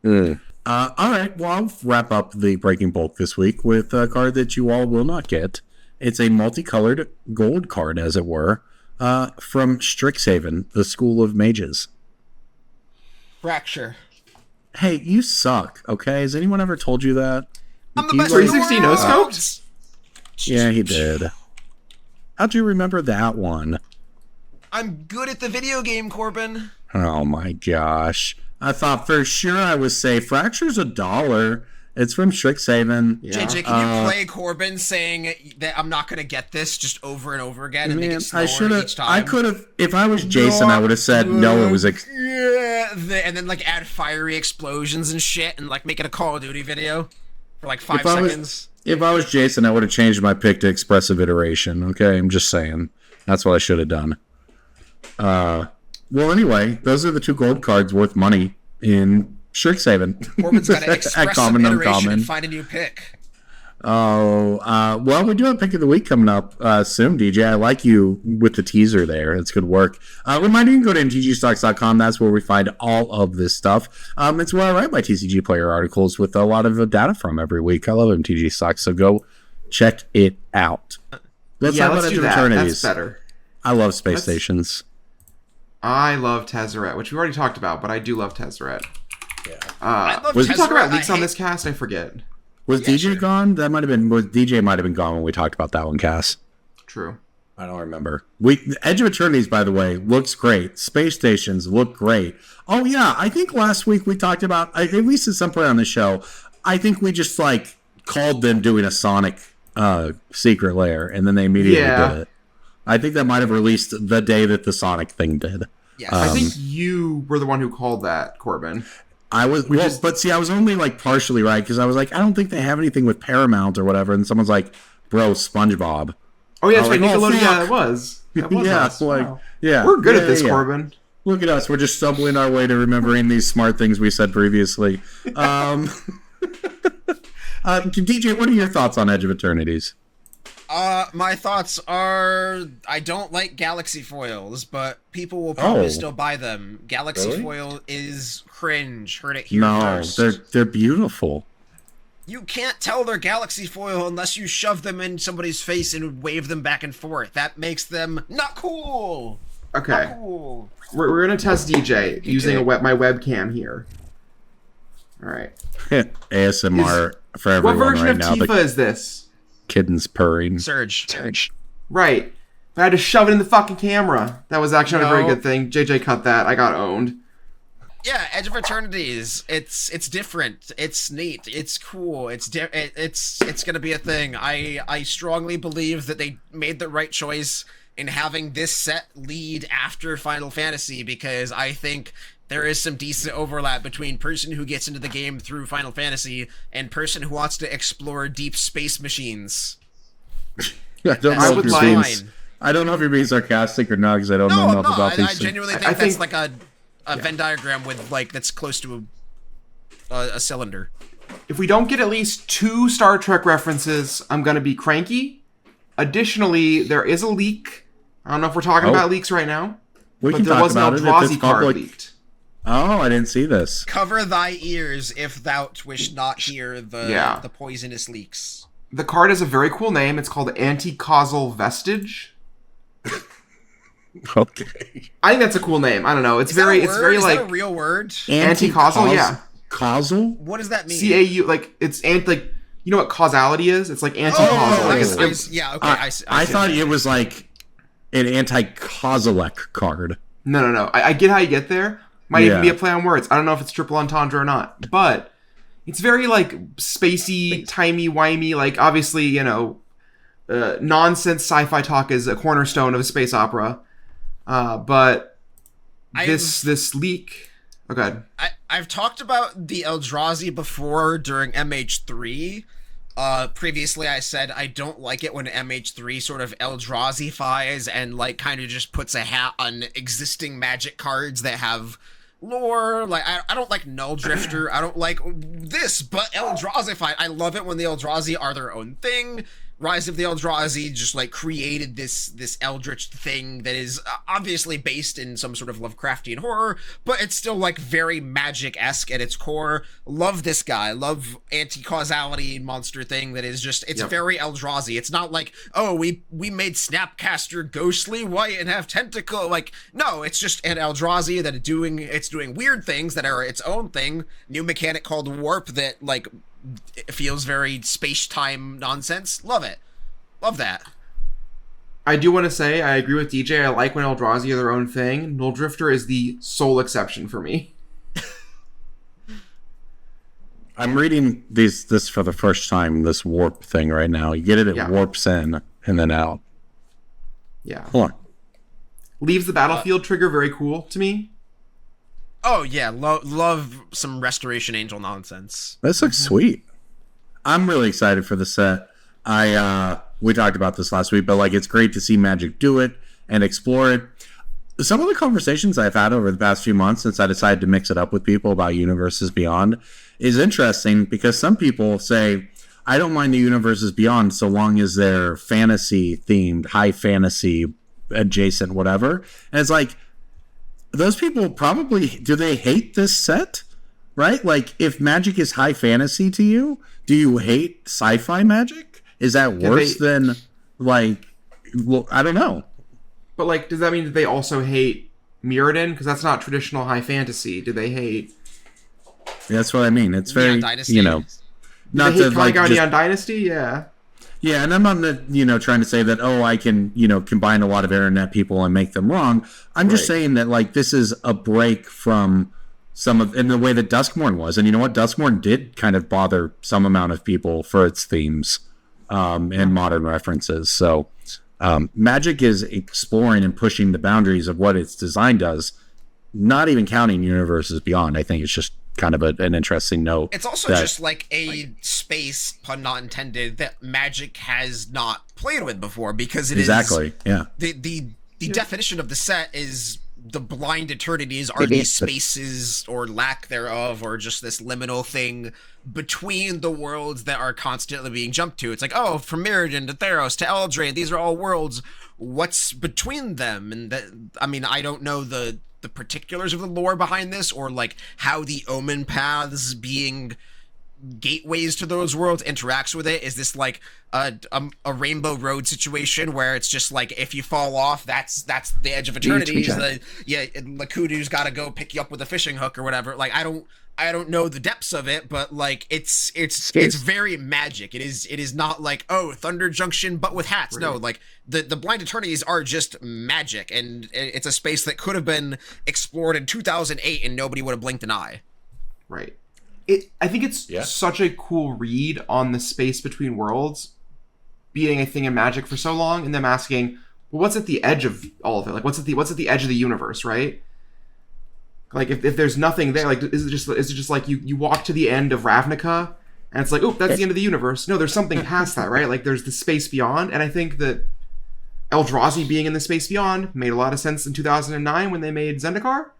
All right, well, I'll wrap up the Breaking Bulk this week with a card that you all will not get. It's a multicolored gold card, as it were, from Strixhaven, the School of Mages. Fracture. Hey, you suck, okay? Has anyone ever told you that? I'm the best 360 no scopes? Yeah, he did. How'd you remember that one? I'm good at the video game, Corbin. Oh my gosh. I thought for sure I would say Fracture's $1. It's from Strixhaven. Yeah. JJ, can you play Corbin saying that I'm not going to get this just over and over again and make it slower each time? I could have, if I was Jason, I would have said no, it was and then like add fiery explosions and shit and like make it a Call of Duty video for like 5 seconds. If I was Jason, I would have changed my pick to Expressive Iteration. Okay, I'm just saying. That's what I should have done. Well, anyway, those are the 2 gold cards worth money in Strixhaven. Corbin's got to express some iteration and find a new pick. Well, we do have Pick of the Week coming up soon, DJ. I like you with the teaser there. It's good work. Reminder, you can go to MTGstocks.com. That's where we find all of this stuff. It's where I write my TCG player articles with a lot of data from every week. I love MTG Stocks, so go check it out. Let's talk about Eternities. That's better. I love space stations. I love Tezzeret, which we already talked about, but I do love Tezzeret. Yeah. Did we talk about leaks on this cast? I forget. Was DJ gone? That might have been. DJ might have been gone when we talked about that one, Cass. True. I don't remember. Edge of Eternities, by the way, looks great. Space stations look great. Oh yeah, I think last week we talked about, at least at some point on the show, I think we just like called them doing a Sonic secret lair, and then they immediately did it. I think that might have released the day that the Sonic thing did. Yes. I think you were the one who called that, Corbin. I was, but see, I was only like partially right because I was like, I don't think they have anything with Paramount or whatever, and someone's like, "Bro, SpongeBob." Oh yeah, that's right. Nickelodeon. That was yeah, us. like wow. yeah, we're good at this, Corbin. Look at us. We're just stumbling our way to remembering these smart things we said previously. DJ, what are your thoughts on Edge of Eternities? My thoughts are I don't like Galaxy foils, but people will probably still buy them. Galaxy foil is cringe. Heard it here first. They're beautiful. You can't tell they're Galaxy foil unless you shove them in somebody's face and wave them back and forth. That makes them not cool. Okay. Not cool. We're gonna test DJ using my webcam here. All right. ASMR for everyone what version right of now. Tifa is this? Kitten's purring. Surge. Right. But I had to shove it in the fucking camera. That was actually not a very good thing. JJ cut that. I got owned. Yeah, Edge of Eternities. It's different. It's neat. It's cool. It's gonna be a thing. I strongly believe that they made the right choice in having this set lead after Final Fantasy, because I think there is some decent overlap between person who gets into the game through Final Fantasy and person who wants to explore deep space machines. I don't know if you're being sarcastic or not, because I don't know enough about these things. I genuinely think that's like a Venn diagram with that's close to a cylinder. If we don't get at least 2 Star Trek references, I'm gonna be cranky. Additionally, there is a leak. I don't know if we're talking about leaks right now, but there was an Eldrazi card leaked. Oh, I didn't see this. Cover thy ears if thou wish not hear the poisonous leaks. The card has a very cool name. It's called Anti-Causal Vestige. Okay. I think that's a cool name. I don't know. It's Is very that like a real word? Anti-causal, yeah. Causal? What does that mean? CAU, like it's like you know what causality is? It's like anti-causal. I thought it was like an anti-causalec card. No. I get how you get there. Might even be a play on words. I don't know if it's triple entendre or not, but it's very like spacey, timey-wimey. Like obviously, you know, nonsense sci-fi talk is a cornerstone of a space opera. But this leak. Oh, go ahead. I've talked about the Eldrazi before during MH3. Previously I said I don't like it when MH3 sort of Eldrazi-fies and like kind of just puts a hat on existing Magic cards that have lore. Like I don't like Null Drifter. I don't like this, but Eldrazi-fied. I love it when the Eldrazi are their own thing. Rise of the Eldrazi just like created this eldritch thing that is obviously based in some sort of Lovecraftian horror, but it's still like very Magic-esque at its core. Love this guy. Love anti-causality monster thing that is just very Eldrazi. It's not like, oh, we made Snapcaster ghostly white and have tentacle. Like, no, it's just an Eldrazi that it's doing weird things that are its own thing. New mechanic called Warp that like it feels very space-time nonsense. Love it. Love that. I do want to say, I agree with DJ. I like when Eldrazi are their own thing. Null Drifter is the sole exception for me. I'm reading this for the first time, this warp thing right now. You get it, it warps in and then out. Yeah. Hold on. Leaves the battlefield trigger very cool to me. Oh yeah, love some Restoration Angel nonsense. This looks sweet. I'm really excited for the set. We talked about this last week, but like it's great to see Magic do it and explore it. Some of the conversations I've had over the past few months since I decided to mix it up with people about Universes Beyond is interesting because some people say, I don't mind the Universes Beyond so long as they're fantasy themed, high fantasy adjacent, whatever. And it's like, those people probably, do they hate this set? Right? Like, if Magic is high fantasy to you, do you hate sci-fi Magic? Is that worse than, like, well, I don't know. But, like, does that mean that they also hate Mirrodin? Because that's not traditional high fantasy. Do they hate... That's what I mean. It's very, you know... Not to, like, Guardian Dynasty? Yeah. Yeah, and I'm not, trying to say that, I can, combine a lot of internet people and make them wrong. I'm just saying that, like, this is a break from in the way that Duskmourn was. And you know what? Duskmourn did kind of bother some amount of people for its themes and modern references. So Magic is exploring and pushing the boundaries of what its design does, not even counting Universes Beyond. I think it's just kind of an interesting note. It's also just like a space, pun not intended, that Magic has not played with before because it is... Exactly, yeah. The definition of the set is the blind eternities are these spaces or lack thereof, or just this liminal thing between the worlds that are constantly being jumped to. It's like, oh, from Mirrodin to Theros to Eldraine, these are all worlds. What's between them? And that, I mean, I don't know the particulars of the lore behind this, or like how the omen paths being gateways to those worlds interacts with it. Is this like a Rainbow Road situation where it's just like, if you fall off, that's the edge of Eternities. Lakudu's got to go pick you up with a fishing hook or whatever. Like, I don't know the depths of it, but like it's very magic. It is not like, oh, Thunder Junction but with hats. Right. No, like the blind eternities are just magic, and it's a space that could have been explored in 2008 and nobody would have blinked an eye. Right. I think it's such a cool read on the space between worlds being a thing in Magic for so long, and them asking, well, what's at the edge of all of it? Like, what's at the edge of the universe, right? Like, if there's nothing there, like, is it just like you walk to the end of Ravnica and it's like, oh, that's the end of the universe? No, there's something past that, right? Like, there's the space beyond, and I think that Eldrazi being in the space beyond made a lot of sense in 2009 when they made Zendikar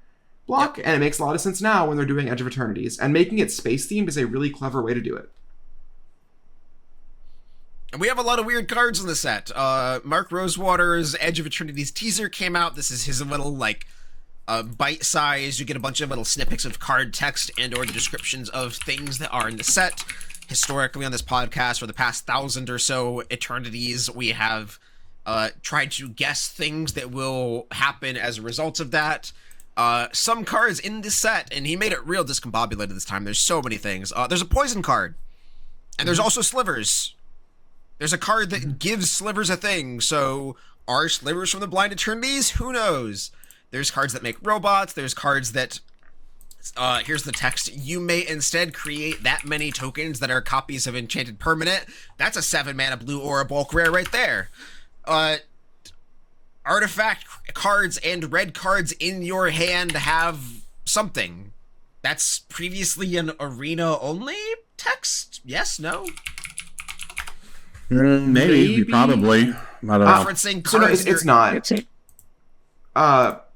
block, and it makes a lot of sense now when they're doing Edge of Eternities, and making it space themed is a really clever way to do it. And we have a lot of weird cards in the set. Mark Rosewater's Edge of Eternities teaser came out. This is his little like bite size. You get a bunch of little snippets of card text and or the descriptions of things that are in the set. Historically on this podcast for the past 1,000 or so Eternities, we have tried to guess things that will happen as a result of that. Some cards in this set, and he made it real discombobulated this time. There's so many things. There's a poison card, and there's also slivers. There's a card that gives slivers a thing. So are slivers from the blind eternities? Who knows? There's cards that make robots. There's cards that here's the text. You may instead create that many tokens that are copies of enchanted permanent. That's a 7-mana blue or a bulk rare right there. Artifact cards and red cards in your hand have something. That's previously an arena only text? Yes? No? Maybe. Probably. I don't know. Referencing cards. It's not.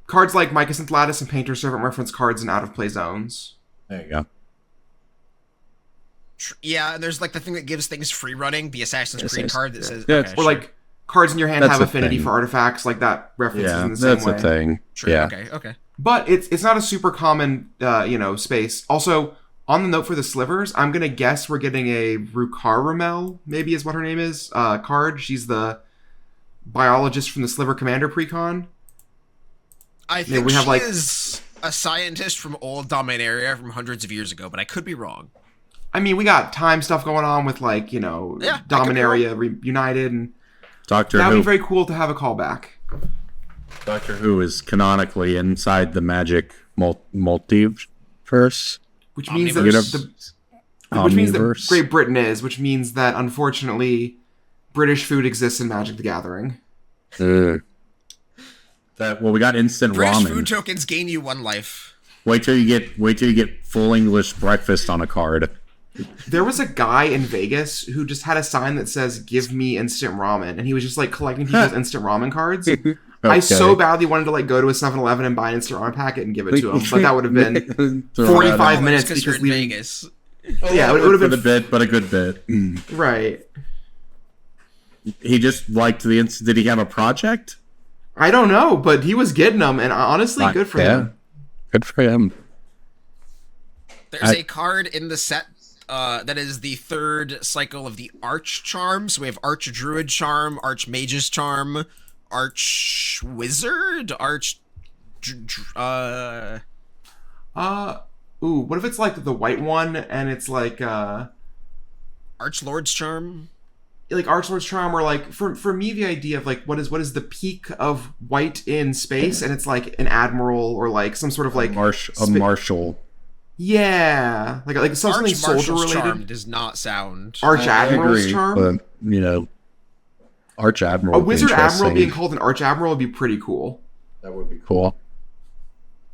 Cards like Mycosynth Lattice and Painter Servant reference cards in out-of-play zones. There you go. Yeah, and there's like the thing that gives things free running, the Assassin's Creed card that says... Yeah, or like cards in your hand have affinity for artifacts, like that references in the same way. Yeah, that's a thing. True. Yeah. Okay. But it's not a super common, space. Also, on the note for the slivers, I'm going to guess we're getting a Rukaramel, maybe is what her name is, card. She's the biologist from the Sliver Commander precon. I think she is a scientist from old Dominaria from hundreds of years ago, but I could be wrong. I mean, we got time stuff going on with, like, Dominaria Reunited, and Doctor Who. That would be very cool to have a callback. Doctor Who is canonically inside the Magic multiverse. Which means that Great Britain is, which means that, unfortunately, British food exists in Magic the Gathering. We got instant British ramen. British food tokens gain you 1 life. Wait till you get full English breakfast on a card. There was a guy in Vegas who just had a sign that says, "Give me instant ramen," and he was just like collecting people's instant ramen cards. Okay. I so badly wanted to like go to a 7-Eleven and buy an instant ramen packet and give it to him, but that would have been 45 minutes because you're in Vegas. Yeah, it would have been a bit, but a good bit. Right. He just liked the instant. Did he have a project? I don't know, but he was getting them, and honestly, good for him. Good for him. There's a card in the set that is the 3rd cycle of the Arch Charm. So we have Arch Druid Charm, Arch Mage's Charm, Arch Wizard, Arch... what if it's like the white one, and it's like, Arch Lord's Charm? Like Archlord's Charm, or like for me the idea of like what is the peak of white in space, and it's like an admiral or like some sort of like a marshal. Yeah, like something soldier related. Charm does not sound Arch Admiral's Charm. Arch Admiral. A wizard admiral being called an Arch Admiral would be pretty cool. That would be cool.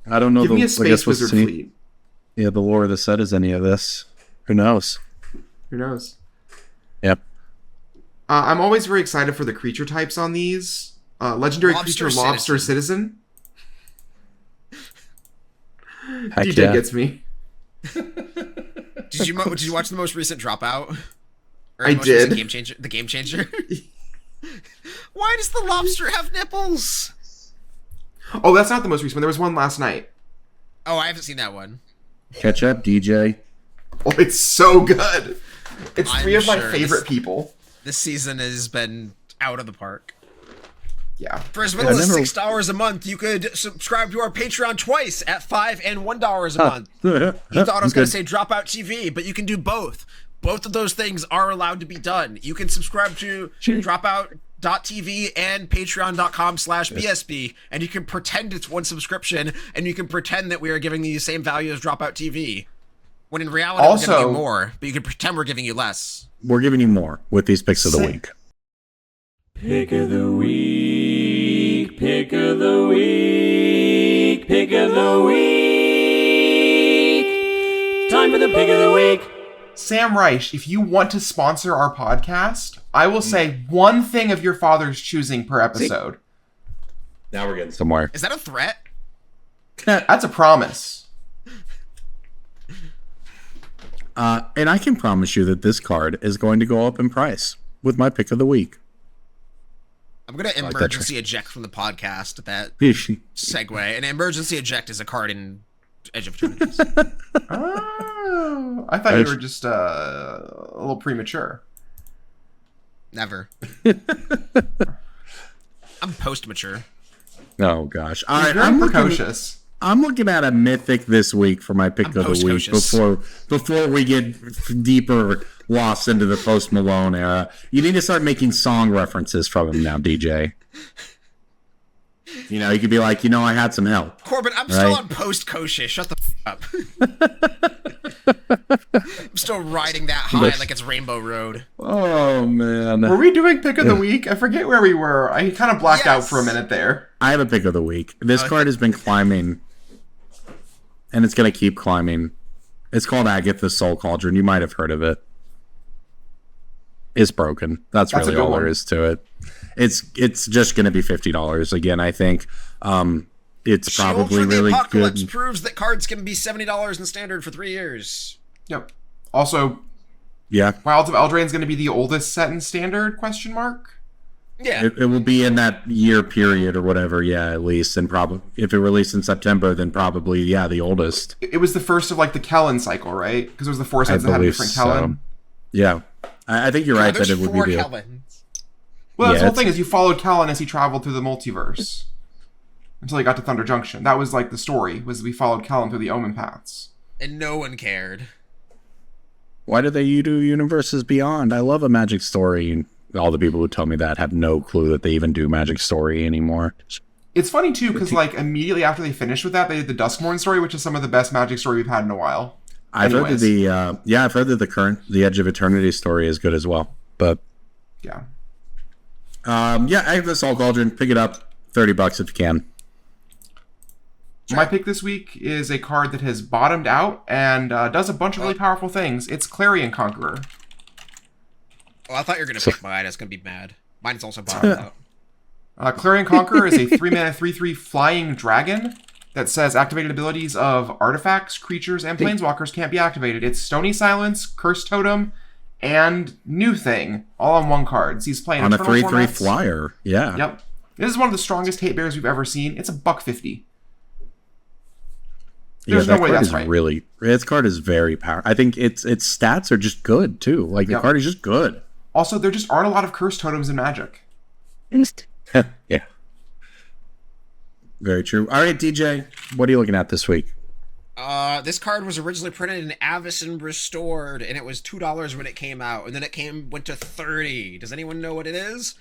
I don't know. Give me a space wizard fleet. Yeah, the lore of the set is any of this. Who knows? Yep. I'm always very excited for the creature types on these. Legendary creature Lobster Citizen. Heck DJ yeah. gets me. Did you watch the most recent Dropout? Or I the most did. recent Game Changer. Why does the lobster have nipples? Oh, that's not the most recent one. There was one last night. Oh, I haven't seen that one. Catch up, DJ. Oh, it's so good. It's I'm three of my sure favorite people. This season has been out of the park. Yeah. For as little as $6 a month, you could subscribe to our Patreon twice at $5 and $1 a month. You thought I was going to say Dropout TV, but you can do both. Both of those things are allowed to be done. You can subscribe to Dropout.tv and Patreon.com/BSB, and you can pretend it's one subscription, and you can pretend that we are giving you the same value as Dropout TV. When in reality, we're giving you more, but you can pretend we're giving you less. We're giving you more with these picks of the week. Pick of the week, pick of the week, pick of the week. Time for the pick of the week. Sam Reich, if you want to sponsor our podcast, I will say one thing of your father's choosing per episode. Now we're getting somewhere. Is that a threat? That's a promise. And I can promise you that this card is going to go up in price with my pick of the week. I'm going to emergency eject from the podcast at that Yeesh. segue. And emergency eject is a card in Edge of Eternities. Oh, I thought you were just a little premature. Never. I'm post-mature. Oh, gosh. All He's right, very precocious. I'm looking at a mythic this week for my pick of the week before we get deeper lost into the Post Malone era. You need to start making song references from him now, DJ. You know, you could be like, I had some help. Corbin, I'm still on post-kosher. Shut the up. I'm still riding that high like it's Rainbow Road. Oh, man. Were we doing pick of the week? I forget where we were. I kind of blacked out for a minute there. I have a pick of the week. This card has been climbing, and it's going to keep climbing. It's called Agatha's Soul Cauldron. You might have heard of it. It's broken. That's really all there is to it. It's just going to be $50 again, I think. It's probably really good. Proves that cards can be $70 in standard for 3 years. Yep. Also, Wilds of Eldraine is going to be the oldest set in standard? ? Yeah. It will be in that year period or whatever, at least. And probably if it released in September, then probably, the oldest. It was the first of like the Kellen cycle, right? Because it was the 4 sets that had a different Kellen. Yeah. I think you're right that it would be the... Well, that's the whole thing is you followed Kellen as he traveled through the multiverse until he got to Thunder Junction. That was like the story, was we followed Kellen through the Omen paths. And no one cared. Why did they do Universes Beyond? I love a Magic story, and all the people who tell me that have no clue that they even do Magic story anymore. It's funny, too, because like immediately after they finished with that, they did the Duskmourn story, which is some of the best Magic story we've had in a while. I've heard that the Edge of Eternity story is good as well. But yeah. Agatha's Soul Cauldron, pick it up, $30 if you can. My pick this week is a card that has bottomed out and does a bunch of really powerful things. It's Clarion Conqueror. Oh, I thought you were going to pick mine. I was going to be mad. Mine is also bottomed out. Clarion Conqueror is a 3-mana 3/3 flying dragon that says activated abilities of artifacts, creatures, and planeswalkers can't be activated. It's Stony Silence, Curse Totem, and New Thing, all on one card. So he's playing on a Eternal 3/3 flyer. Yeah. Yep. This is one of the strongest hate bears we've ever seen. It's $150. There's no way that's right. This card is very powerful. I think its stats are just good too. Like the card is just good. Also, there just aren't a lot of Curse Totems in Magic. Yeah. Very true. All right, DJ, what are you looking at this week? This card was originally printed in Avacyn Restored, and it was $2 when it came out, and then it went to $30. Does anyone know what it is?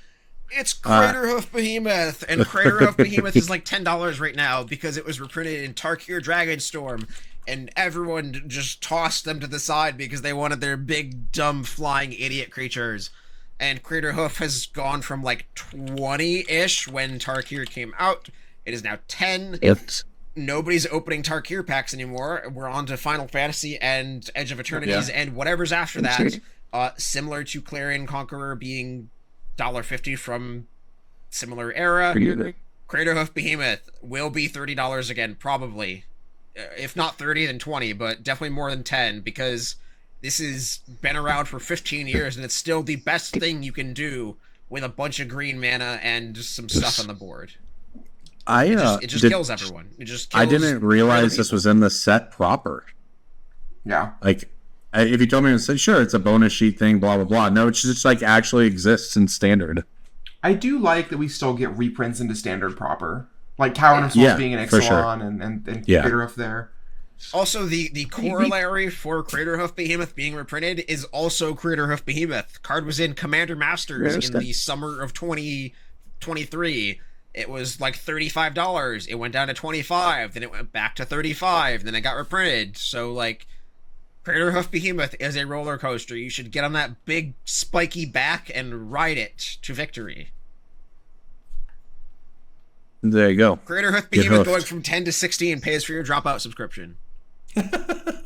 It's Craterhoof Behemoth, and Craterhoof Behemoth is like $10 right now because it was reprinted in Tarkir Dragonstorm, and everyone just tossed them to the side because they wanted their big, dumb, flying idiot creatures. And Craterhoof has gone from like 20-ish when Tarkir came out. It is now 10. Nobody's opening Tarkir packs anymore. We're on to Final Fantasy and Edge of Eternities and whatever's after that. Similar to Clarion Conqueror being $1.50 from similar era. Craterhoof Behemoth will be $30 again, probably. if not 30, then 20, but definitely more than 10, because this has been around for 15 years, and it's still the best thing you can do with a bunch of green mana and just some stuff on the board. It just kills everyone. It just kills. I didn't realize this was in the set proper. Yeah. Like, if you told me and said, sure, it's a bonus sheet thing, blah, blah, blah. No, it's just like actually exists in standard. I do like that we still get reprints into standard proper. Like Coward of Souls being an Ixalan sure. and Craterhoof there. Also, the corollary for Craterhoof Behemoth being reprinted is also Craterhoof Behemoth. Card was in Commander Masters in the summer of 2023. It was like $35. It went down to $25. Then it went back to $35. Then it got reprinted. So, like, Craterhoof Behemoth is a roller coaster. You should get on that big spiky back and ride it to victory. There you go. Craterhoof Behemoth going from 10 to 16 pays for your dropout subscription.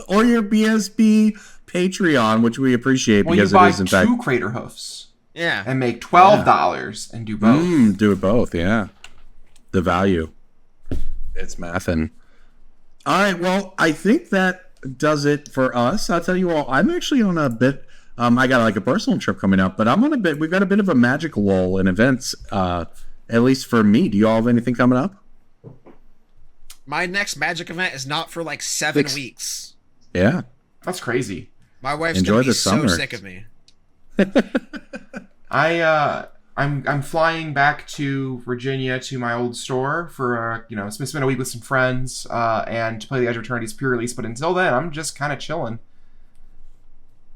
Or your BSB Patreon, which we appreciate because you buy it is in fact two Craterhoofs. Yeah. And make $12 and do both. Do it both, yeah. The value. It's mathin'. All right, well, I think that does it for us. I'll tell you all, I'm actually on a bit I got like a personal trip coming up, but I'm on a bit we've got a bit of a magic lull in events, at least for me. Do you all have anything coming up? My next Magic event is not for like 7 weeks. Yeah. That's crazy. My wife's gonna be so sick of me. I'm flying back to Virginia to my old store for spend a week with some friends and to play the Edge of Eternities pre-release. But until then, I'm just kind of chilling.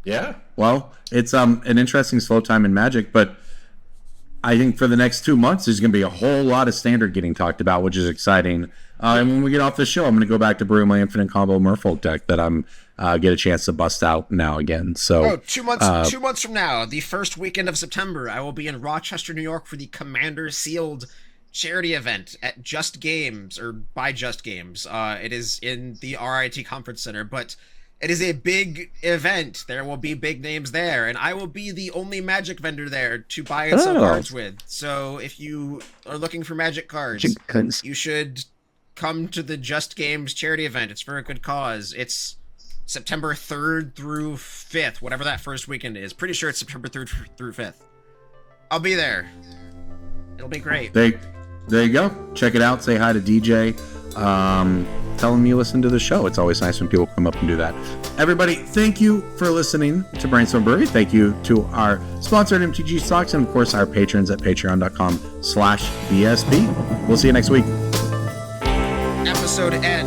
Yeah. Well, it's an interesting slow time in Magic, but I think for the next 2 months, there's going to be a whole lot of standard getting talked about, which is exciting. And when we get off the show, I'm going to go back to brewing my Infinite Combo Merfolk deck that I'm get a chance to bust out now again. So 2 months. 2 months from now, the first weekend of September, I will be in Rochester, New York for the Commander Sealed charity event at Just Games, or by Just Games. It is in the RIT Conference Center, but it is a big event. There will be big names there, and I will be the only Magic vendor there to buy and sell cards with. So if you are looking for Magic cards, you should come to the Just Games charity event. It's for a good cause. It's September 3rd through 5th, whatever that first weekend is. Pretty sure it's September 3rd through 5th. I'll be there. It'll be great. There you go. Check it out. Say hi to DJ. Tell them you listen to the show. It's always nice when people come up and do that. Everybody, thank you for listening to Brainstorm Brewery. Thank you to our sponsor at MTGstocks and, of course, our patrons at patreon.com/BSB. We'll see you next week. Episode end.